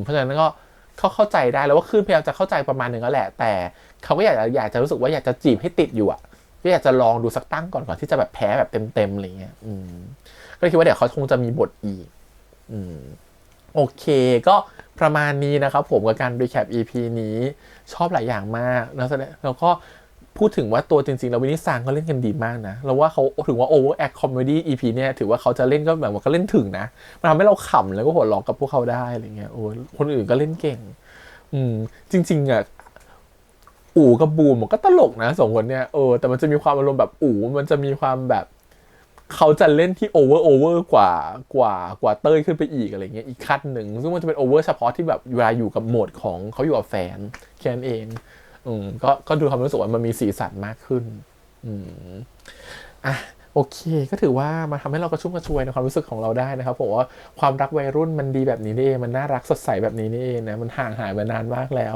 A: เพราะฉะนั้นก็เขาเข้าใจได้แล้วว่าคลื่นพยายามจะเข้าใจประมาณนึงแล้วแหละแต่เขาก็อยากจะรู้สึกว่าอยากจะจีบให้ติดอยู่ก็อยากจะลองดูสักตั้งก่อนที่จะแบบแพ้แบบเต็มๆอะไรเงี้ยก็คิดว่าเดี๋ยวเขาคงจะมีบทอีกโอเคก็ประมาณนี้นะครับผมกับการรีแคป EP นี้ชอบหลายอย่างมากแล้วก็พูดถึงว่าตัวจริงๆแล้ววินิซางก็เล่นกันดีมากนะแล้วว่าเขาถือว่า overact comedy EP เนี่ยถือว่าเขาจะเล่นก็แบบว่าก็เล่นถึงนะมันทำให้เราขำแล้วก็หัวเราะกับพวกเขาได้อะไรเงี้ยคนอื่นก็เล่นเก่งจริงๆอู๋กับบูมก็ตลกนะสองคนเนี่ยแต่มันจะมีความอารมณ์แบบอู๋มันจะมีความแบบเขาจะเล่นที่โอเวอร์กว่าเต้ยขึ้นไปอีกอะไรเงี้ยอีกขั้นหนึ่งซึ่งมันจะเป็นโอเวอร์เฉพาะที่แบบเวลาอยู่กับโหมดของเขาอยู่กับแฟนแค่นั้นเองก็ดูความรู้สึกว่ามันมีสีสันมากขึ้นโอเคก็ถือว่ามาทำให้เรากระชุ่มกระชวยในความรู้สึกของเราได้นะครับผมว่าความรักวัยรุ่นมันดีแบบนี้นี่เองมันน่ารักสดใสแบบนี้นี่เองนะมันห่างหายมานานมากแล้ว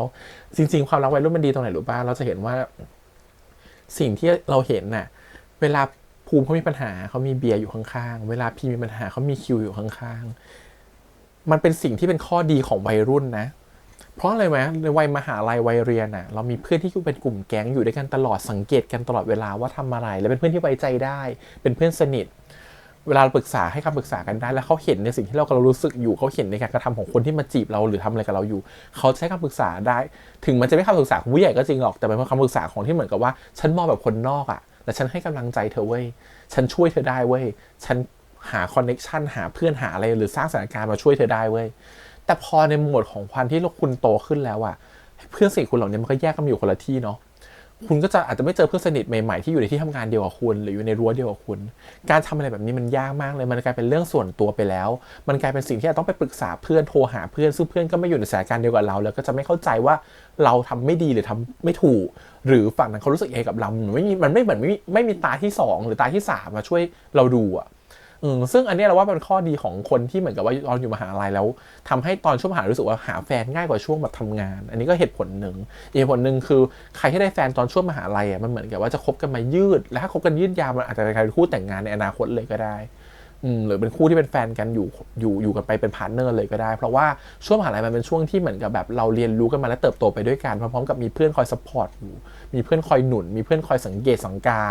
A: จริงๆความรักวัยรุ่นมันดีตรงไหนหรือเปล่าเราจะเห็นว่าสิ่งที่เราเห็นน่ะเวลาภูมิเขามีปัญหาเขามีเบียร์อยู่ข้างๆเวลาพีมีปัญหาเขามีคิวอยู่ข้างๆมันเป็นสิ่งที่เป็นข้อดีของวัยรุ่นนะเพราะอะไรไหมในวัยมหาลัยวัยเรียนเรามีเพื่อนที่เป็นกลุ่มแก๊งอยู่ด้วยกันตลอดสังเกตกันตลอดเวลาว่าทำอะไรและเป็นเพื่อนที่ไว้ใจได้เป็นเพื่อนสนิทเวลาปรึกษาให้คำปรึกษากันได้แล้วเขาเห็นในสิ่งที่เรากำลังรู้สึกอยู่เขาเห็นในการกระทำของคนที่มาจีบเราหรือทำอะไรกับเราอยู่เขาใช้คำปรึกษาได้ถึงมันจะไม่คำปรึกษาของผู้ใหญ่ก็จริงหรอกแต่เป็นคำปรึกษาของที่เหมือนกับว่าฉันมองแบบคนนอกแต่ฉันให้กำลังใจเธอเว้ยฉันช่วยเธอได้เว้ยฉันหาคอนเนคชั่นหาเพื่อนหาอะไรหรือสร้างสถานการณ์มาช่วยเธอได้เว้ยแต่พอในโหมดของความที่คุณโตขึ้นแล้วเพื่อนสิ่งคุณเหล่านี้มันก็แยกกันอยู่คนละที่เนาะ คุณก็จะอาจจะไม่เจอเพื่อนสนิทใหม่ๆที่อยู่ในที่ทำงานเดียวกับคุณหรืออยู่ในรั้วเดียวกับคุณการทำอะไรแบบนี้มันยากมากเลยมันกลายเป็นเรื่องส่วนตัวไปแล้วมันกลายเป็นสิ่งที่ต้องไปปรึกษาเพื่อนโทรหาเพื่อนซึ่งเพื่อนก็ไม่อยู่ในสถานการณ์เดียวกับเราแล้วก็จะไม่เข้าใจว่าเราทำไม่ดีหรือทำไม่ถูกหรือฝั่งนั้นเขารู้สึกเองกับเรามันไม่เหมือนไม่มีตาที่2หรือตาที่3มาช่วยเราดูอ่ะซึ่งอันนี้เราว่าเป็นข้อดีของคนที่เหมือนกับว่าตอนอยู่มหาลัยแล้วทำให้ตอนช่วงมหาลัยรู้สึกว่าหาแฟนง่ายกว่าช่วงแบบทำงานอันนี้ก็เหตุผลหนึ่งอีกเหตุผลหนึ่งคือใครที่ได้แฟนตอนช่วงมหาลัยอ่ะมันเหมือนกับว่าจะคบกันมายืดและถ้าคบกันยืดยาวมันอาจจะกลายเป็นคู่แต่งงานในอนาคตเลยก็ได้หรือเป็นคู่ที่เป็นแฟนกันอยู่กันไปเป็นพาร์ทเนอร์เลยก็ได้เพราะว่าช่วงมหาลัยมันเป็นช่วงที่เหมือนกับแบบเราเรียนรู้กันมาและเติบโตไปด้วยกันพร้อมๆกับมีเพื่อนคอยซัพพอร์ตอยู่มีเพื่อนคอยหนุนมีเพื่อนคอยสังเกตสังกา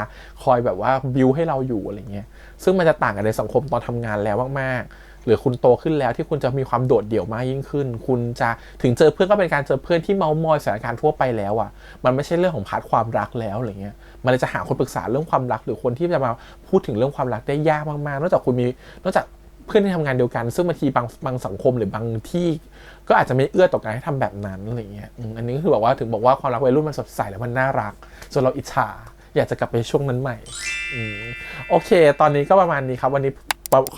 A: คอยแบบว่าบิวให้เราอยู่อะไรเงี้ยซึ่งมันจะต่างกันในสังคมตอนทำงานแล้วมากๆหรือคุณโตขึ้นแล้วที่คุณจะมีความโดดเดี่ยวมากยิ่งขึ้นคุณจะถึงเจอเพื่อนก็เป็นการเจอเพื่อนที่เมามอยสถานการณ์ทั่วไปแล้วอ่ะมันไม่ใช่เรื่องของพาร์ทความรักแล้วอะไรเงี้ยมันเลยจะหาคนปรึกษาเรื่องความรักหรือคนที่จะมาพูดถึงเรื่องความรักได้ยากมากๆนอกจากเพื่อนที่ทำงานเดียวกันซึ่งบางทีบางสังคมหรือบางที่ก็อาจจะไม่เอื้อต่อการให้ทำแบบนั้นอะไรเงี้ยอันนี้ก็คือแบบว่าถึงบอกว่าความรักวัยรุ่นมันสดใสแล้วมันน่ารักจนเราอิจฉาอยากจะกลับไปช่วงนั้นใหม่โอเคตอนนี้ก็ประมาณนี้ครับวันนี้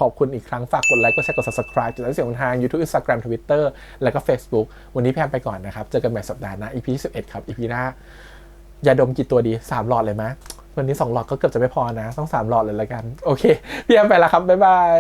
A: ขอบคุณอีกครั้งฝากกดไลค์กดแชร์กด subscribe ติดตามเสียงทาง YouTube Instagram Twitter แล้วก็ Facebook วันนี้แพมไปก่อนนะครับเจอกันใหม่สัปดาห์หน้า EP 11ครับ EP หน้ายาดมกี่ตัวดี3หลอดเลยมั้ยวันนี้2หลอดก็เกือบจะไม่พอนะต้อง3หลอดเลยละกันโอเคพี่แอมไปแล้วครับบ๊ายบาย